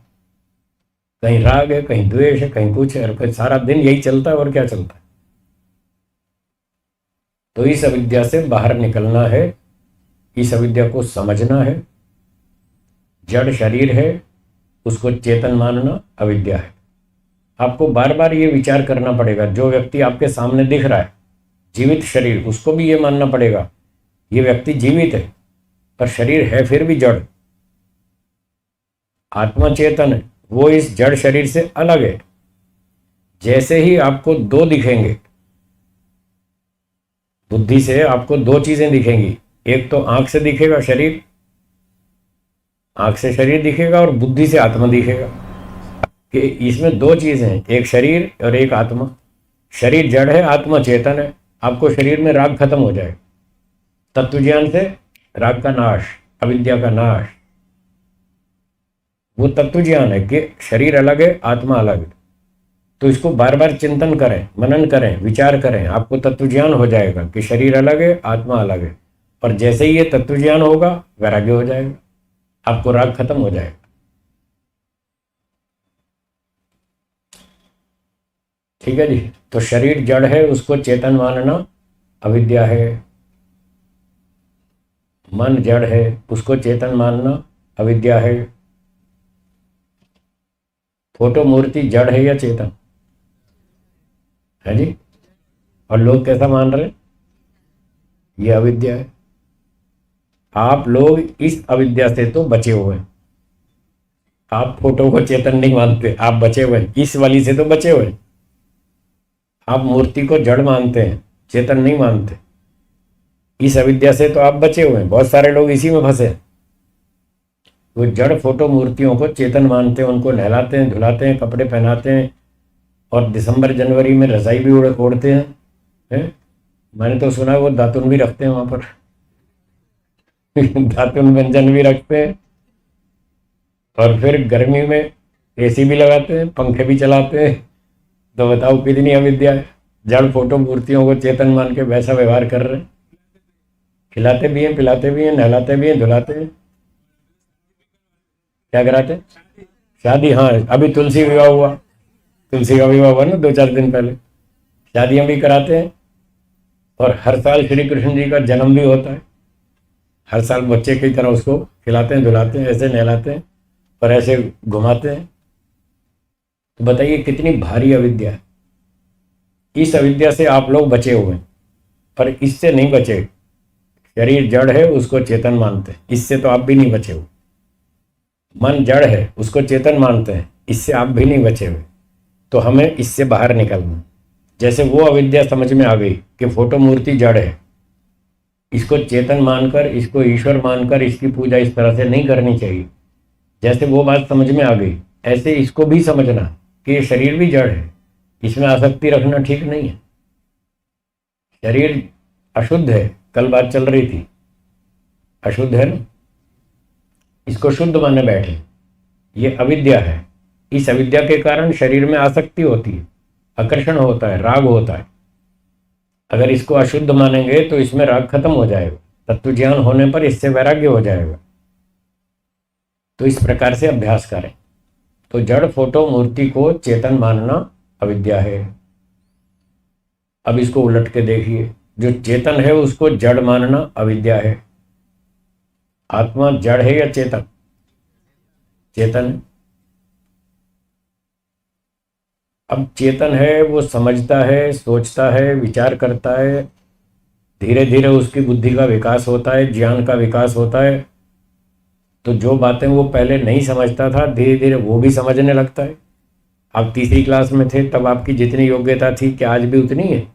कहीं राग है, कहीं द्वेष है, कहीं कुछ है, और फिर सारा दिन यही चलता है। और क्या चलता है? तो इस अविद्या से बाहर निकलना है, इस अविद्या को समझना है। जड़ शरीर है, उसको चेतन मानना अविद्या है। आपको बार बार ये विचार करना पड़ेगा। जो व्यक्ति आपके सामने दिख रहा है जीवित शरीर, उसको भी ये मानना पड़ेगा ये व्यक्ति जीवित है, पर शरीर है फिर भी जड़। आत्मा चेतन है, वो इस जड़ शरीर से अलग है। जैसे ही आपको दो दिखेंगे, बुद्धि से आपको दो चीजें दिखेंगी। एक तो आंख से दिखेगा शरीर, आंख से शरीर दिखेगा, और बुद्धि से आत्मा दिखेगा। कि इसमें दो चीजें हैं, एक शरीर और एक आत्मा। शरीर जड़ है, आत्मा चेतन है। आपको शरीर में राग खत्म हो जाए तत्व ज्ञान से। राग का नाश, अविद्या का नाश, वो तत्व ज्ञान है कि शरीर अलग है, आत्मा अलग है। तो इसको बार बार चिंतन करें, मनन करें, विचार करें, आपको तत्व ज्ञान हो जाएगा कि शरीर अलग है, आत्मा अलग है। और जैसे ही ये तत्व ज्ञान होगा, वैराग्य हो जाएगा, आपको राग खत्म हो जाएगा। ठीक है जी। तो शरीर जड़ है, उसको चेतन मानना अविद्या है। मन जड़ है, उसको चेतन मानना अविद्या है। फोटो मूर्ति जड़ है या चेतन है जी? और लोग कैसा मान रहे हैं? ये अविद्या है। आप लोग इस अविद्या से तो बचे हुए हैं। आप फोटो को चेतन नहीं मानते, आप बचे हुए हैं, इस वाली से तो बचे हुए हैं। आप मूर्ति को जड़ मानते हैं, चेतन नहीं मानते। इस अविद्या से तो आप बचे हुए हैं। बहुत सारे लोग इसी में फंसे हैं। वो जड़ फोटो मूर्तियों को चेतन मानते हैं, उनको नहलाते हैं, धुलाते हैं, कपड़े पहनाते हैं, और दिसंबर जनवरी में रजाई भी ओढ़ते हैं। मैंने तो सुना है वो दातुन भी रखते हैं वहां पर दातुन व्यंजन भी रखते हैं, और फिर गर्मी में एसी भी लगाते हैं, पंखे भी चलाते हैं। तो बताओ कितनी अविद्या है। जड़ फोटो मूर्तियों को चेतन मान के वैसा व्यवहार कर रहे हैं। खिलाते भी हैं, पिलाते भी हैं, नहलाते भी हैं, धुलाते हैं। क्या कराते हैं? शादी, हाँ। अभी तुलसी विवाह हुआ, तुलसी का विवाह हुआ ना 2-4 दिन पहले। शादियां भी कराते हैं, और हर साल श्री कृष्ण जी का जन्म भी होता है। हर साल बच्चे की तरह उसको खिलाते हैं, धुलाते हैं, ऐसे नहलाते हैं, और ऐसे घुमाते हैं। तो बताइए कितनी भारी अविद्या है। इस अविद्या से आप लोग बचे हुए हैं, पर इससे नहीं बचे। शरीर जड़ है, उसको चेतन मानते हैं, इससे तो आप भी नहीं बचे हुए। मन जड़ है, उसको चेतन मानते हैं, इससे आप भी नहीं बचे हुए। तो हमें इससे बाहर निकलना। जैसे वो अविद्या समझ में आ गई कि फोटो मूर्ति जड़ है, इसको चेतन मानकर, इसको ईश्वर मानकर इसकी पूजा इस तरह से नहीं करनी चाहिए। जैसे वो बात समझ में आ गई, ऐसे इसको भी समझना कि ये शरीर भी जड़ है, इसमें आसक्ति रखना ठीक नहीं है। शरीर अशुद्ध है, कल बात चल रही थी, अशुद्ध है ना, इसको शुद्ध माने बैठे। ये अविद्या है। इस अविद्या के कारण शरीर में आसक्ति होती है, आकर्षण होता है, राग होता है। अगर इसको अशुद्ध मानेंगे तो इसमें राग खत्म हो जाएगा। तत्व ज्ञान होने पर इससे वैराग्य हो जाएगा। तो इस प्रकार से अभ्यास करें। तो जड़ फोटो मूर्ति को चेतन मानना अविद्या है। अब इसको उलट के देखिए, जो चेतन है उसको जड़ मानना अविद्या है। आत्मा जड़ है या चेतन? चेतन है। अब चेतन है, वो समझता है, सोचता है, विचार करता है। धीरे धीरे उसकी बुद्धि का विकास होता है, ज्ञान का विकास होता है। तो जो बातें वो पहले नहीं समझता था, धीरे धीरे वो भी समझने लगता है। आप तीसरी क्लास में थे तब आपकी जितनी योग्यता थी, क्या आज भी उतनी है?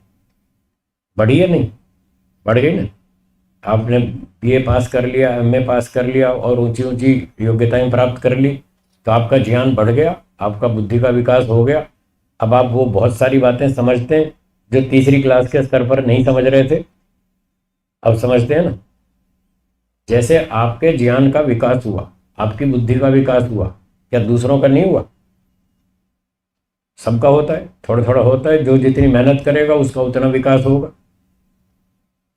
बढ़ी है? नहीं बढ़ गई ना। आपने बीए पास कर लिया, एमए पास कर लिया, और ऊंची ऊंची योग्यताएं प्राप्त कर ली, तो आपका ज्ञान बढ़ गया, आपका बुद्धि का विकास हो गया। अब आप वो बहुत सारी बातें समझते हैं जो तीसरी क्लास के स्तर पर नहीं समझ रहे थे, अब समझते हैं ना। जैसे आपके ज्ञान का विकास हुआ, आपकी बुद्धि का विकास हुआ, क्या दूसरों का नहीं हुआ? सबका होता है, थोड़ा थोड़ा होता है। जो जितनी मेहनत करेगा उसका उतना विकास होगा।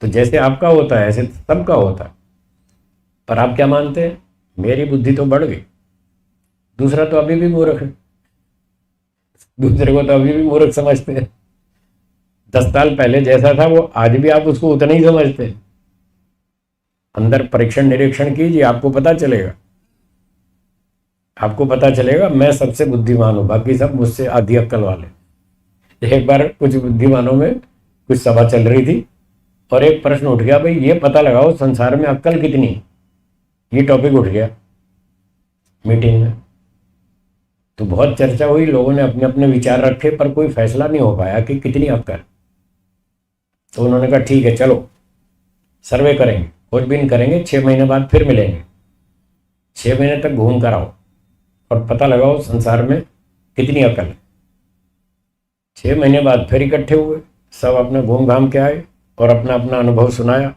तो जैसे आपका होता है ऐसे सबका होता है। पर आप क्या मानते हैं, मेरी बुद्धि तो बढ़ गई, दूसरा तो अभी भी मूर्ख है, दूसरे को तो अभी भी मूर्ख समझते हैं। 10 साल पहले जैसा था वो आज भी आप उसको उतना ही समझते हैं। अंदर परीक्षण निरीक्षण कीजिए, आपको पता चलेगा, आपको पता चलेगा मैं सबसे बुद्धिमान हूं, बाकी सब मुझसे आधी अक्कल वाले। एक बार कुछ बुद्धिमानों में कुछ सभा चल रही थी और एक प्रश्न उठ गया, भाई ये पता लगाओ संसार में अक्कल कितनी है। ये टॉपिक उठ गया मीटिंग में, तो बहुत चर्चा हुई, लोगों ने अपने अपने विचार रखे, पर कोई फैसला नहीं हो पाया कि कितनी अक्कल। तो उन्होंने कहा ठीक है चलो सर्वे करेंगे, खोजबीन करेंगे, 6 महीने बाद फिर मिलेंगे, 6 महीने तक घूम कर आओ और पता लगाओ संसार में कितनी अक्ल है। 6 महीने बाद फिर इकट्ठे हुए, सब अपना घूम घाम के आए और अपना अपना अनुभव सुनाया।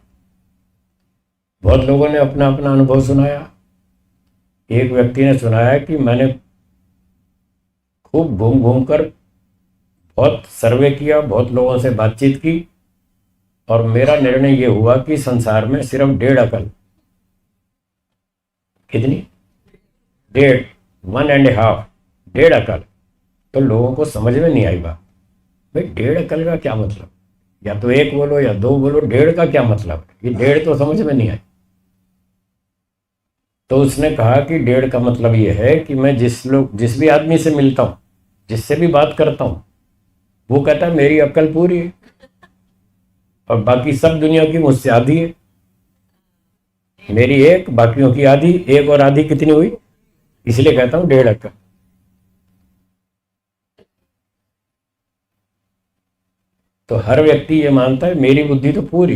बहुत लोगों ने अपना अपना अनुभव सुनाया। एक व्यक्ति ने सुनाया कि मैंने खूब घूम घूम कर बहुत सर्वे किया, बहुत लोगों से बातचीत की, और मेरा निर्णय ये हुआ कि संसार में सिर्फ 1.5 अकल, कितनी, 1.5 1.5 अकल। तो लोगों को समझ में नहीं आई बात, भाई 1.5 अकल का क्या मतलब, या तो 1 बोलो या 2 बोलो, 1.5 का क्या मतलब, ये 1.5 तो समझ में नहीं आई। तो उसने कहा कि 1.5 का मतलब ये है कि मैं जिस भी आदमी से मिलता हूँ, जिससे भी बात करता हूँ, वो कहता है मेरी अक्ल पूरी है और बाकी सब दुनिया की मुझसे आधी है। मेरी 1, बाकियों की आधी, 1 और आधी कितनी हुई, इसलिए कहता हूं 1.5 अकल। तो हर व्यक्ति ये मानता है मेरी बुद्धि तो पूरी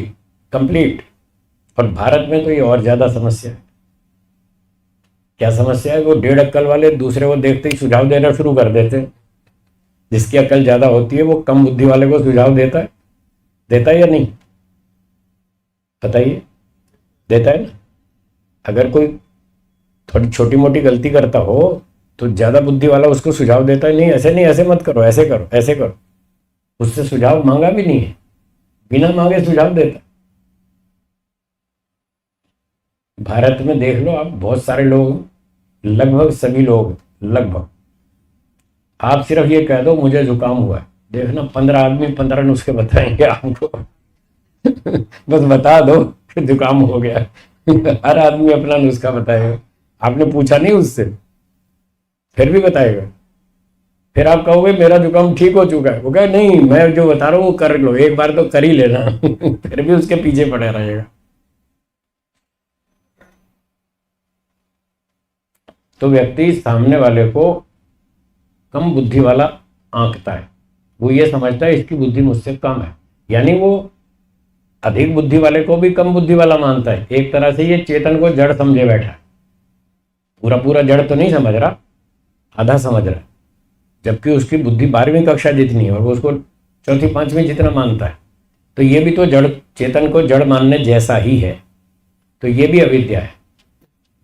कंप्लीट। और भारत में तो ये और ज्यादा समस्या है। क्या समस्या है, वो 1.5 अकल वाले दूसरे को देखते ही सुझाव देना शुरू कर देते हैं। जिसकी अकल ज्यादा होती है वो कम बुद्धि वाले को सुझाव देता है या नहीं, बताइए, देता है ना। अगर कोई थोड़ी छोटी मोटी गलती करता हो तो ज्यादा बुद्धि वाला उसको सुझाव देता है, नहीं ऐसे नहीं, ऐसे मत करो, ऐसे करो, ऐसे करो। उससे सुझाव मांगा भी नहीं है, बिना मांगे सुझाव देता। भारत में देख लो आप, बहुत सारे लोग, लगभग सभी लोग, लगभग, आप सिर्फ ये कह दो मुझे जुकाम हुआ है, देखना 15 आदमी 15 नुस्खे बताएंगे आपको। बस बता दो कि जुकाम हो गया। हर आदमी अपना नुस्खा बताएगा, आपने पूछा नहीं उससे, फिर भी बताएगा। फिर आप कहोगे मेरा जुकाम ठीक हो चुका है, वो कहे नहीं मैं जो बता रहा हूँ वो कर लो, एक बार तो कर ही लेना। फिर भी उसके पीछे पड़े रहेगा। तो व्यक्ति सामने वाले को कम बुद्धि वाला आंकता है, वो ये समझता है इसकी बुद्धि मुझसे कम है, यानी वो अधिक बुद्धि वाले को भी कम बुद्धि वाला मानता है। एक तरह से ये चेतन को जड़ समझे बैठा है, पूरा पूरा जड़ तो नहीं समझ रहा, आधा समझ रहा है, जबकि उसकी बुद्धि 12वीं कक्षा जितनी है और वो उसको चौथी 5वीं जितना मानता है। तो ये भी तो जड़, चेतन को जड़ मानने जैसा ही है। तो ये भी अविद्या है।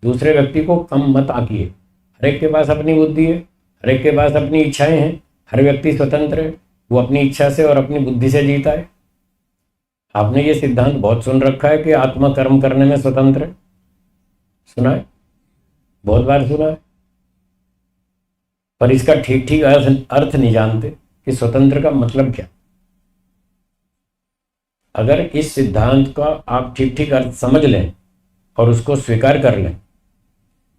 दूसरे व्यक्ति को कम मत आंकिए, हर एक के पास अपनी बुद्धि है, हर एक के पास अपनी इच्छाएं हैं, हर व्यक्ति स्वतंत्र है, वो अपनी इच्छा से और अपनी बुद्धि से जीता है। आपने ये सिद्धांत बहुत सुन रखा है कि आत्मा कर्म करने में स्वतंत्र है, सुना है, बहुत बार सुना है, पर इसका ठीक ठीक अर्थ नहीं जानते कि स्वतंत्र का मतलब क्या। अगर इस सिद्धांत का आप ठीक ठीक अर्थ समझ लें और उसको स्वीकार कर लें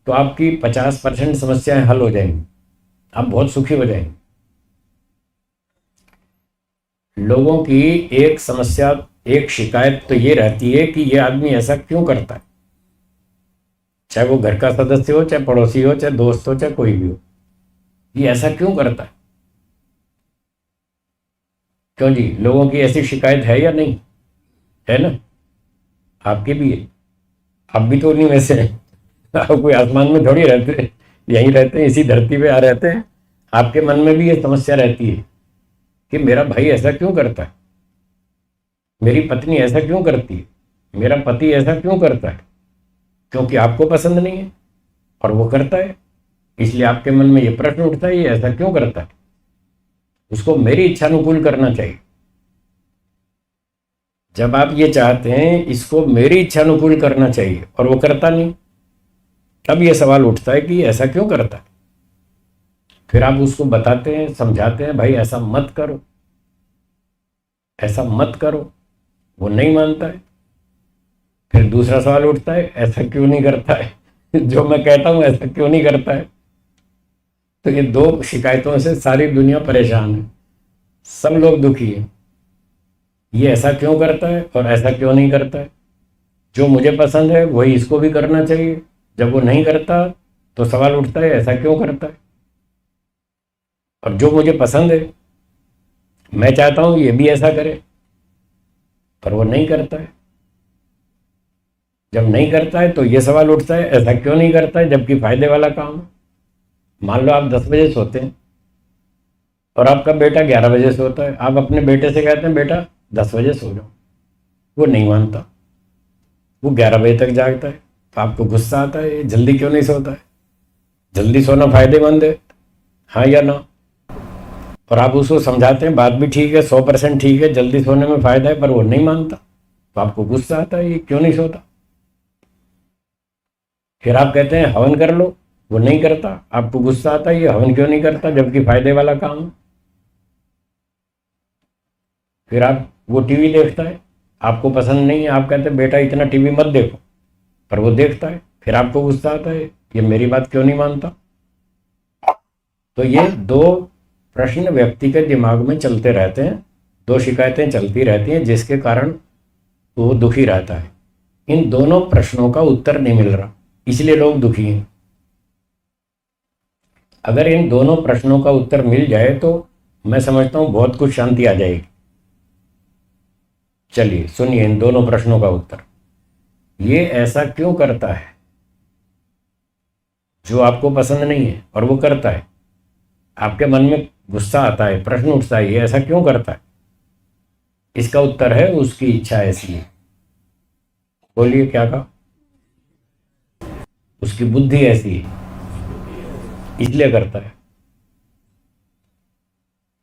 तो आपकी 50% समस्याएं हल हो जाएंगी, आप बहुत सुखी हो जाएंगे। लोगों की एक समस्या, एक शिकायत तो ये रहती है कि ये आदमी ऐसा क्यों करता है, चाहे वो घर का सदस्य हो, चाहे पड़ोसी हो, चाहे दोस्त हो, चाहे कोई भी हो, ये ऐसा क्यों करता है। क्यों जी, लोगों की ऐसी शिकायत है या नहीं है ना, आपके भी है, आप भी तो उन्हीं में से हैं। आप कोई आसमान में थोड़ी रहते हैं, यहीं रहते हैं, इसी धरती पे आ रहते हैं। आपके मन में भी ये समस्या रहती है कि मेरा भाई ऐसा क्यों करता है, मेरी पत्नी ऐसा क्यों करती है, मेरा पति ऐसा क्यों करता है। क्योंकि आपको पसंद नहीं है और वो करता है, इसलिए आपके मन में ये प्रश्न उठता है ये ऐसा क्यों करता है, उसको मेरी इच्छानुकूल करना चाहिए। जब आप ये चाहते हैं इसको मेरी इच्छा अनुकूल करना चाहिए और वो करता नहीं, तब ये सवाल उठता है कि ऐसा क्यों करता है। फिर आप उसको बताते हैं, समझाते हैं, भाई ऐसा मत करो, ऐसा मत करो। वो नहीं मानता है। फिर दूसरा सवाल उठता है, ऐसा क्यों नहीं करता है जो मैं कहता हूं ऐसा क्यों नहीं करता है। तो ये दो शिकायतों से सारी दुनिया परेशान है, सब लोग दुखी हैं। ये ऐसा क्यों करता है और ऐसा क्यों नहीं करता है। जो मुझे पसंद है वही इसको भी करना चाहिए, जब वो नहीं करता तो सवाल उठता है ऐसा क्यों करता है। और जो मुझे पसंद है, मैं चाहता हूं ये भी ऐसा करे, पर वो नहीं करता है। जब नहीं करता है तो ये सवाल उठता है ऐसा क्यों नहीं करता है, जबकि फायदे वाला काम है। मान लो आप 10 बजे सोते हैं और आपका बेटा 11 बजे सोता है, आप अपने बेटे से कहते हैं बेटा 10 बजे सो जाओ, वो नहीं मानता, वो 11 बजे तक जागता है। तो आपको गुस्सा आता है, ये जल्दी क्यों नहीं सोता है, जल्दी सोना फायदेमंद है, हाँ या ना। और आप उसको समझाते हैं बात भी ठीक है, 100% ठीक है, जल्दी सोने में फायदा है, पर वो नहीं मानता। तो आपको गुस्सा आता है, ये क्यों नहीं सोता। फिर आप कहते हैं हवन कर लो, वो नहीं करता, आपको गुस्सा आता है, ये हवन क्यों नहीं करता, जबकि फायदे वाला काम है। फिर आप वो टीवी देखता है, आपको पसंद नहीं है, आप कहते हैं बेटा इतना टीवी मत देखो, पर वो देखता है। फिर आपको गुस्सा आता है, ये मेरी बात क्यों नहीं मानता। तो ये दो प्रश्न व्यक्ति के दिमाग में चलते रहते हैं, दो शिकायतें चलती रहती हैं, जिसके कारण वो दुखी रहता है। इन दोनों प्रश्नों का उत्तर नहीं मिल रहा, इसलिए लोग दुखी हैं। अगर इन दोनों प्रश्नों का उत्तर मिल जाए तो मैं समझता हूं बहुत कुछ शांति आ जाएगी। चलिए सुनिए इन दोनों प्रश्नों का उत्तर। ये ऐसा क्यों करता है जो आपको पसंद नहीं है और वो करता है। आपके मन में गुस्सा आता है, प्रश्न उठता है, ये ऐसा क्यों करता है। इसका उत्तर है उसकी इच्छा ऐसी है। बोलिए क्या कहा। उसकी बुद्धि ऐसी है, इसलिए करता है।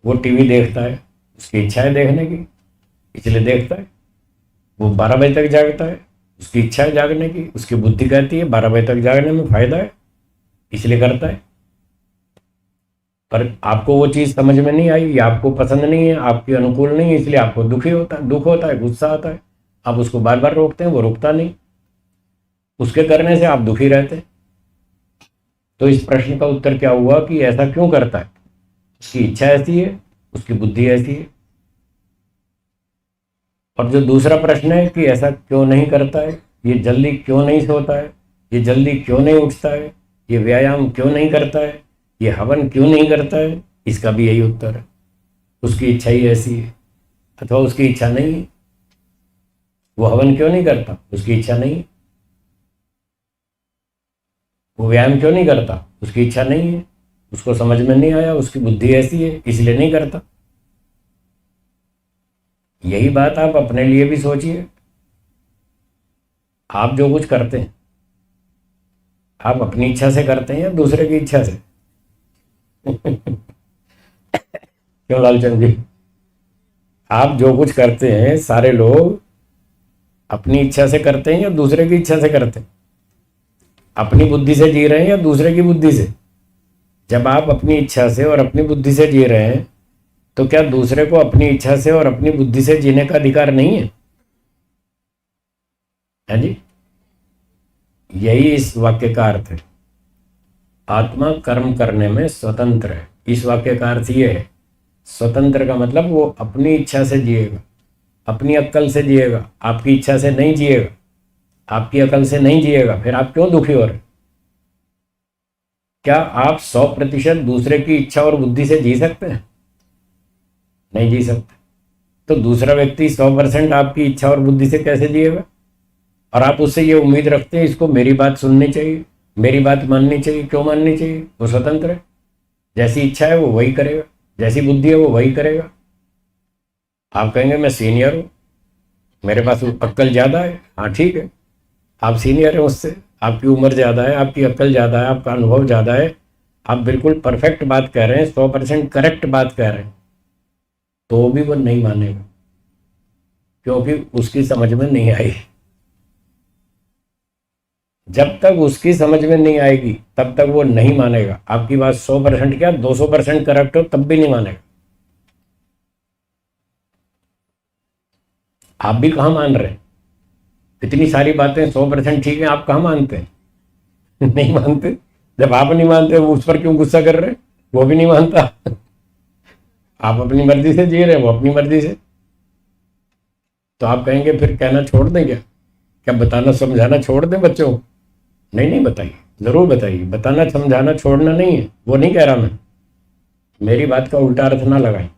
वो टीवी देखता है, उसकी इच्छा है देखने की, इसलिए देखता है। वो 12 बजे तक जागता है, उसकी इच्छा है जागने की, उसकी बुद्धि कहती है 12 बजे तक जागने में फायदा है, इसलिए करता है। पर आपको वो चीज़ समझ में नहीं आई, या आपको पसंद नहीं है, आपके अनुकूल नहीं है, इसलिए आपको दुखी होता है, दुख होता है, गुस्सा आता है। आप उसको बार बार रोकते हैं, वो रुकता नहीं, उसके करने से आप दुखी रहते हैं। तो इस प्रश्न का उत्तर क्या हुआ कि ऐसा क्यों करता है। उसकी इच्छा ऐसी है, उसकी बुद्धि ऐसी है। और जो दूसरा प्रश्न है कि ऐसा क्यों नहीं करता है, ये जल्दी क्यों नहीं सोता है, ये जल्दी क्यों नहीं उठता है, ये व्यायाम क्यों नहीं करता है, ये हवन क्यों नहीं करता है, इसका भी यही उत्तर है। उसकी इच्छा ही ऐसी है, अथवा उसकी इच्छा नहीं है। वो हवन क्यों नहीं करता, उसकी इच्छा नहीं है। वो व्यायाम क्यों नहीं करता, उसकी इच्छा नहीं है, उसको समझ में नहीं आया, उसकी बुद्धि ऐसी है, इसलिए नहीं करता। यही बात आप अपने लिए भी सोचिए। आप जो कुछ करते हैं, आप अपनी इच्छा से करते हैं या दूसरे की इच्छा से क्यों लालचंद जी। आप जो कुछ करते हैं सारे लोग अपनी इच्छा से करते हैं या दूसरे की इच्छा से करते हैं। अपनी बुद्धि से जी रहे हैं या दूसरे की बुद्धि से। जब आप अपनी इच्छा से और अपनी बुद्धि से जी रहे हैं तो क्या दूसरे को अपनी इच्छा से और अपनी बुद्धि से जीने का अधिकार नहीं है जी। यही इस वाक्य का अर्थ है। आत्मा कर्म करने में स्वतंत्र है। इस वाक्य का अर्थ ये है, स्वतंत्र का मतलब वो अपनी इच्छा से जिएगा, अपनी अक्ल से जिएगा, आपकी इच्छा से नहीं जिएगा, आपकी अकल से नहीं जिएगा। फिर आप क्यों दुखी हो रहे। क्या आप 100% दूसरे की इच्छा और बुद्धि से जी सकते हैं। नहीं जी सकते। तो दूसरा व्यक्ति 100% आपकी इच्छा और बुद्धि से कैसे जिएगा। और आप उससे ये उम्मीद रखते हैं इसको मेरी बात सुननी चाहिए, मेरी बात माननी चाहिए। क्यों माननी चाहिए, वो स्वतंत्र है। जैसी इच्छा है वो वही करेगा, जैसी बुद्धि है वो वही करेगा। आप कहेंगे मैं सीनियर हूँ, मेरे पास अक्ल ज़्यादा है। हाँ ठीक है, आप सीनियर हैं उससे, आपकी उम्र ज़्यादा है, आपकी अक्ल ज़्यादा है, आपका अनुभव ज़्यादा है, आप बिल्कुल परफेक्ट बात कह रहे हैं, 100% करेक्ट बात कह रहे हैं, तो भी वो नहीं मानेगा। क्योंकि उसकी समझ में नहीं आई। जब तक उसकी समझ में नहीं आएगी तब तक वो नहीं मानेगा। आपकी बात 100% क्या 200% करेक्ट हो तब भी नहीं मानेगा। आप भी कहाँ मान रहे हैं? इतनी सारी बातें 100% ठीक है, आप कहाँ मानते हैं? नहीं मानते। जब आप नहीं मानते वो उस पर क्यों गुस्सा कर रहे हैं? वो भी नहीं मानता। आप अपनी मर्जी से जी रहे हैं, वो अपनी मर्जी से। तो आप कहेंगे फिर कहना छोड़ दें क्या? क्या बताना समझाना छोड़ दें बच्चों को? नहीं नहीं, बताइए, जरूर बताइए। बताना समझाना छोड़ना नहीं है, वो नहीं कह रहा मैं। मेरी बात का उल्टा अर्थ ना लगाएं।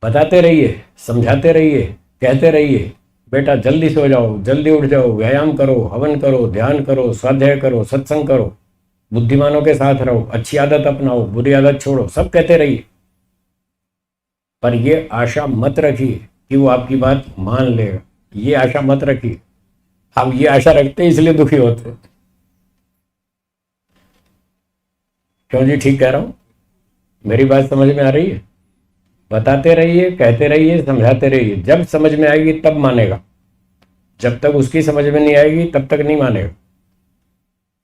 बताते रहिए, समझाते रहिए, कहते रहिए बेटा जल्दी सो जाओ, जल्दी उठ जाओ, व्यायाम करो, हवन करो, ध्यान करो, स्वाध्याय करो, सत्संग करो, बुद्धिमानों के साथ रहो, अच्छी आदत अपनाओ, बुरी आदत छोड़ो, सब कहते रहिए। पर ये आशा मत रखिए कि वो आपकी बात मान लेगा। ये आशा मत रखिए। आप ये आशा रखते हैं इसलिए दुखी होते हैं। क्यों जी, ठीक कह रहा हूं? मेरी बात समझ में आ रही है? बताते रहिए, कहते रहिए, समझाते रहिए। जब समझ में आएगी तब मानेगा। जब तक उसकी समझ में नहीं आएगी तब तक नहीं मानेगा।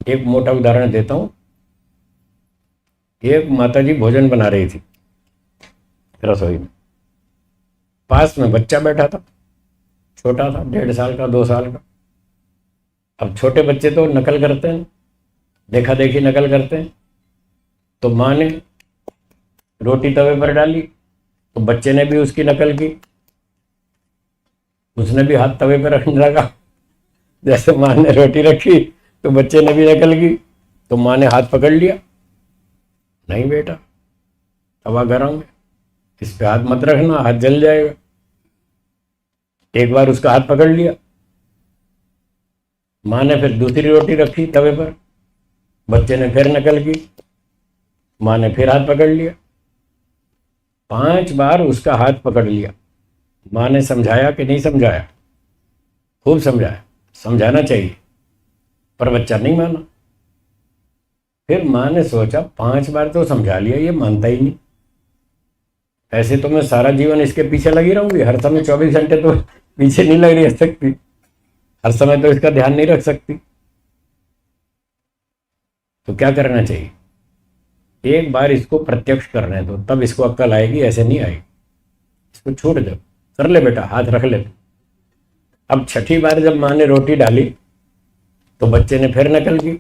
एक मोटा उदाहरण देता हूं। एक माता जी भोजन बना रही थी रसोई में। पास में बच्चा बैठा था, छोटा था, 1.5 साल का, 2 साल का। अब छोटे बच्चे तो नकल करते हैं, देखा देखी नकल करते हैं। तो माँ ने रोटी तवे पर डाली तो बच्चे ने भी उसकी नकल की। उसने भी हाथ तवे पर रखने लगा। जैसे माँ ने रोटी रखी तो बच्चे ने भी नकल की। तो माँ ने हाथ पकड़ लिया, नहीं बेटा तवा गरम है, इस पे हाथ मत रखना, हाथ जल जाएगा। एक बार उसका हाथ पकड़ लिया। माँ ने फिर दूसरी रोटी रखी तवे पर, बच्चे ने फिर नकल की। माँ ने फिर हाथ पकड़ लिया। 5 बार उसका हाथ पकड़ लिया। माँ ने समझाया कि नहीं समझाया? खूब समझाया, समझाना चाहिए, पर बच्चा नहीं माना। फिर माँ ने सोचा 5 बार तो समझा लिया, ये मानता ही नहीं। ऐसे तो मैं सारा जीवन इसके पीछे लगी रहूंगी, हर समय 24 घंटे तो पीछे नहीं लग रह सकती, हर समय तो इसका ध्यान नहीं रख सकती। तो क्या करना चाहिए? एक बार इसको प्रत्यक्ष करने दो, तब इसको अक्ल आएगी, ऐसे नहीं आएगी। इसको छोड़ दो, कर ले बेटा, हाथ रख ले। अब 6ठी बार जब माँ ने रोटी डाली तो बच्चे ने फिर नकल की।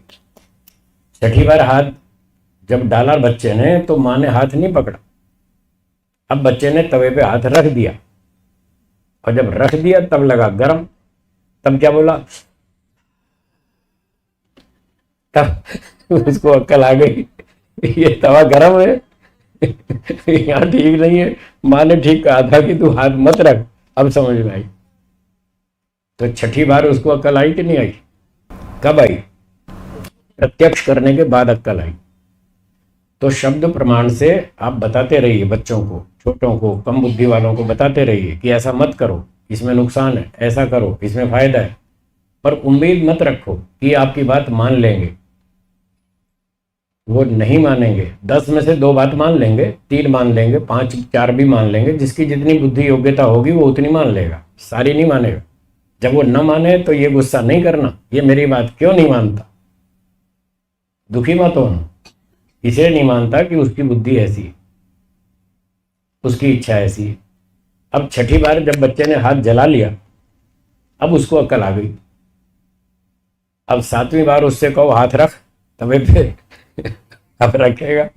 6ठी बार हाथ जब डाला बच्चे ने तो माँ ने हाथ नहीं पकड़ा। अब बच्चे ने तवे पे हाथ रख दिया, और जब रख दिया तब लगा गरम। तब क्या बोला? तब उसको अक्ल आ गई, ये तवा गरम है, यहाँ ठीक नहीं है। माँ ने ठीक कहा था कि तू हाथ मत रख। अब समझ में आई। तो 6ठी बार उसको अक्ल आई कि नहीं आई? कब आई? प्रत्यक्ष करने के बाद अक्ल आई। तो शब्द प्रमाण से आप बताते रहिए बच्चों को, छोटों को, कम बुद्धि वालों को बताते रहिए कि ऐसा मत करो, इसमें नुकसान है, ऐसा करो, इसमें फायदा है। पर उम्मीद मत रखो कि आपकी बात मान लेंगे। वो नहीं मानेंगे। 10 में से 2 बात मान लेंगे, 3 मान लेंगे, 5 4 भी मान लेंगे। जिसकी जितनी बुद्धि योग्यता होगी वो उतनी मान लेगा, सारी नहीं मानेगा। जब वो न माने तो ये गुस्सा नहीं करना, ये मेरी बात क्यों नहीं मानता, दुखी मत होना। इसे नहीं मानता कि उसकी बुद्धि ऐसी है, उसकी इच्छा ऐसी है। अब 6ठी बार जब बच्चे ने हाथ जला लिया, अब उसको अक्ल आ गई। अब 7वीं बार उससे कहो हाथ रख तवे पे, अब रखेगा?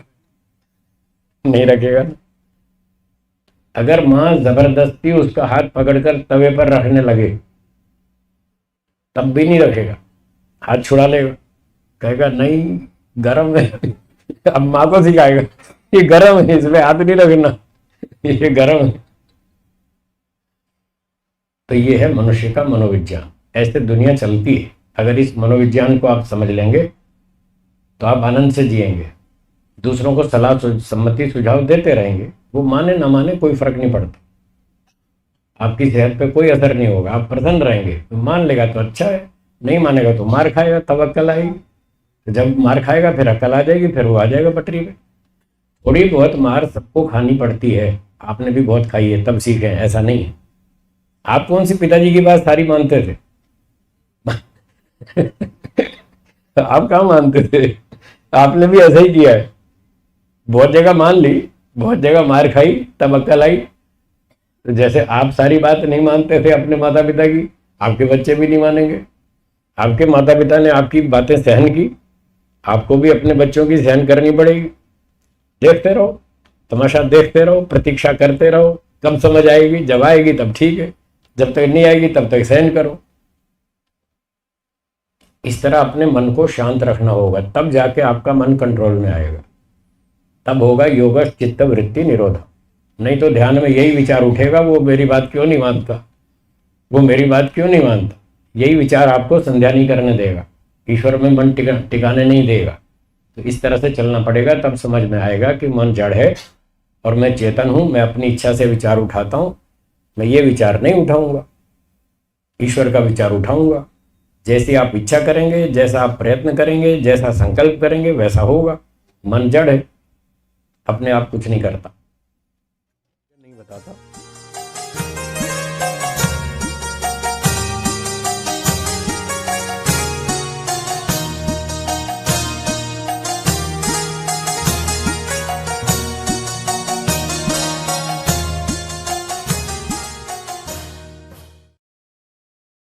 नहीं रखेगा। अगर माँ जबरदस्ती उसका हाथ पकड़कर तवे पर रखने लगे तब भी नहीं रखेगा, हाथ छुड़ा लेगा, कहेगा नहीं गरम है। अब माँ को सिखाएगा ये गरम है, इसमें हाथ नहीं रखना, ये गरम है। तो ये है मनुष्य का मनोविज्ञान। ऐसे दुनिया चलती है। अगर इस मनोविज्ञान को आप समझ लेंगे तो आप आनंद से जिएंगे। दूसरों को सलाह सम्मति सुझाव देते रहेंगे, वो माने ना माने कोई फर्क नहीं पड़ता। आपकी सेहत पे कोई असर नहीं होगा, आप प्रसन्न रहेंगे। तो मान लेगा तो अच्छा है, नहीं मानेगा तो मार खाएगा, तब अक्ल आएगी। तो जब मार खाएगा फिर अक्ल आ जाएगी, फिर वो आ जाएगा पटरी पे। थोड़ी बहुत मार सबको खानी पड़ती है, आपने भी बहुत खाई है तब सीखे, ऐसा नहीं है। आप कौन सी पिताजी की बात सारी मानते थे? आप कहाँ मानते थे? आपने भी ऐसा ही किया है, बहुत जगह मान ली, बहुत जगह मार खाई, तब अक्ल आई। तो जैसे आप सारी बात नहीं मानते थे अपने माता पिता की, आपके बच्चे भी नहीं मानेंगे। आपके माता पिता ने आपकी बातें सहन की, आपको भी अपने बच्चों की सहन करनी पड़ेगी। देखते रहो, तमाशा देखते रहो, प्रतीक्षा करते रहो, कब समझ आएगी, जब आएगी तब ठीक है, जब तक नहीं आएगी तब तक सहन करो। इस तरह अपने मन को शांत रखना होगा, तब जाके आपका मन कंट्रोल में आएगा, तब होगा योग चित्त वृत्ति निरोध। नहीं तो ध्यान में यही विचार उठेगा, वो मेरी बात क्यों नहीं मानता, वो मेरी बात क्यों नहीं मानता, यही विचार आपको संध्या नहीं करने देगा, ईश्वर में मन टिकाने नहीं देगा। तो इस तरह से चलना पड़ेगा, तब समझ में आएगा कि मन जड़ है और मैं चेतन हूँ। मैं अपनी इच्छा से विचार उठाता हूँ, मैं ये विचार नहीं उठाऊंगा, ईश्वर का विचार उठाऊंगा। जैसी आप इच्छा करेंगे, जैसा आप प्रयत्न करेंगे, जैसा संकल्प करेंगे, वैसा होगा। मन जड़ है, अपने आप कुछ नहीं करता। नहीं बताता।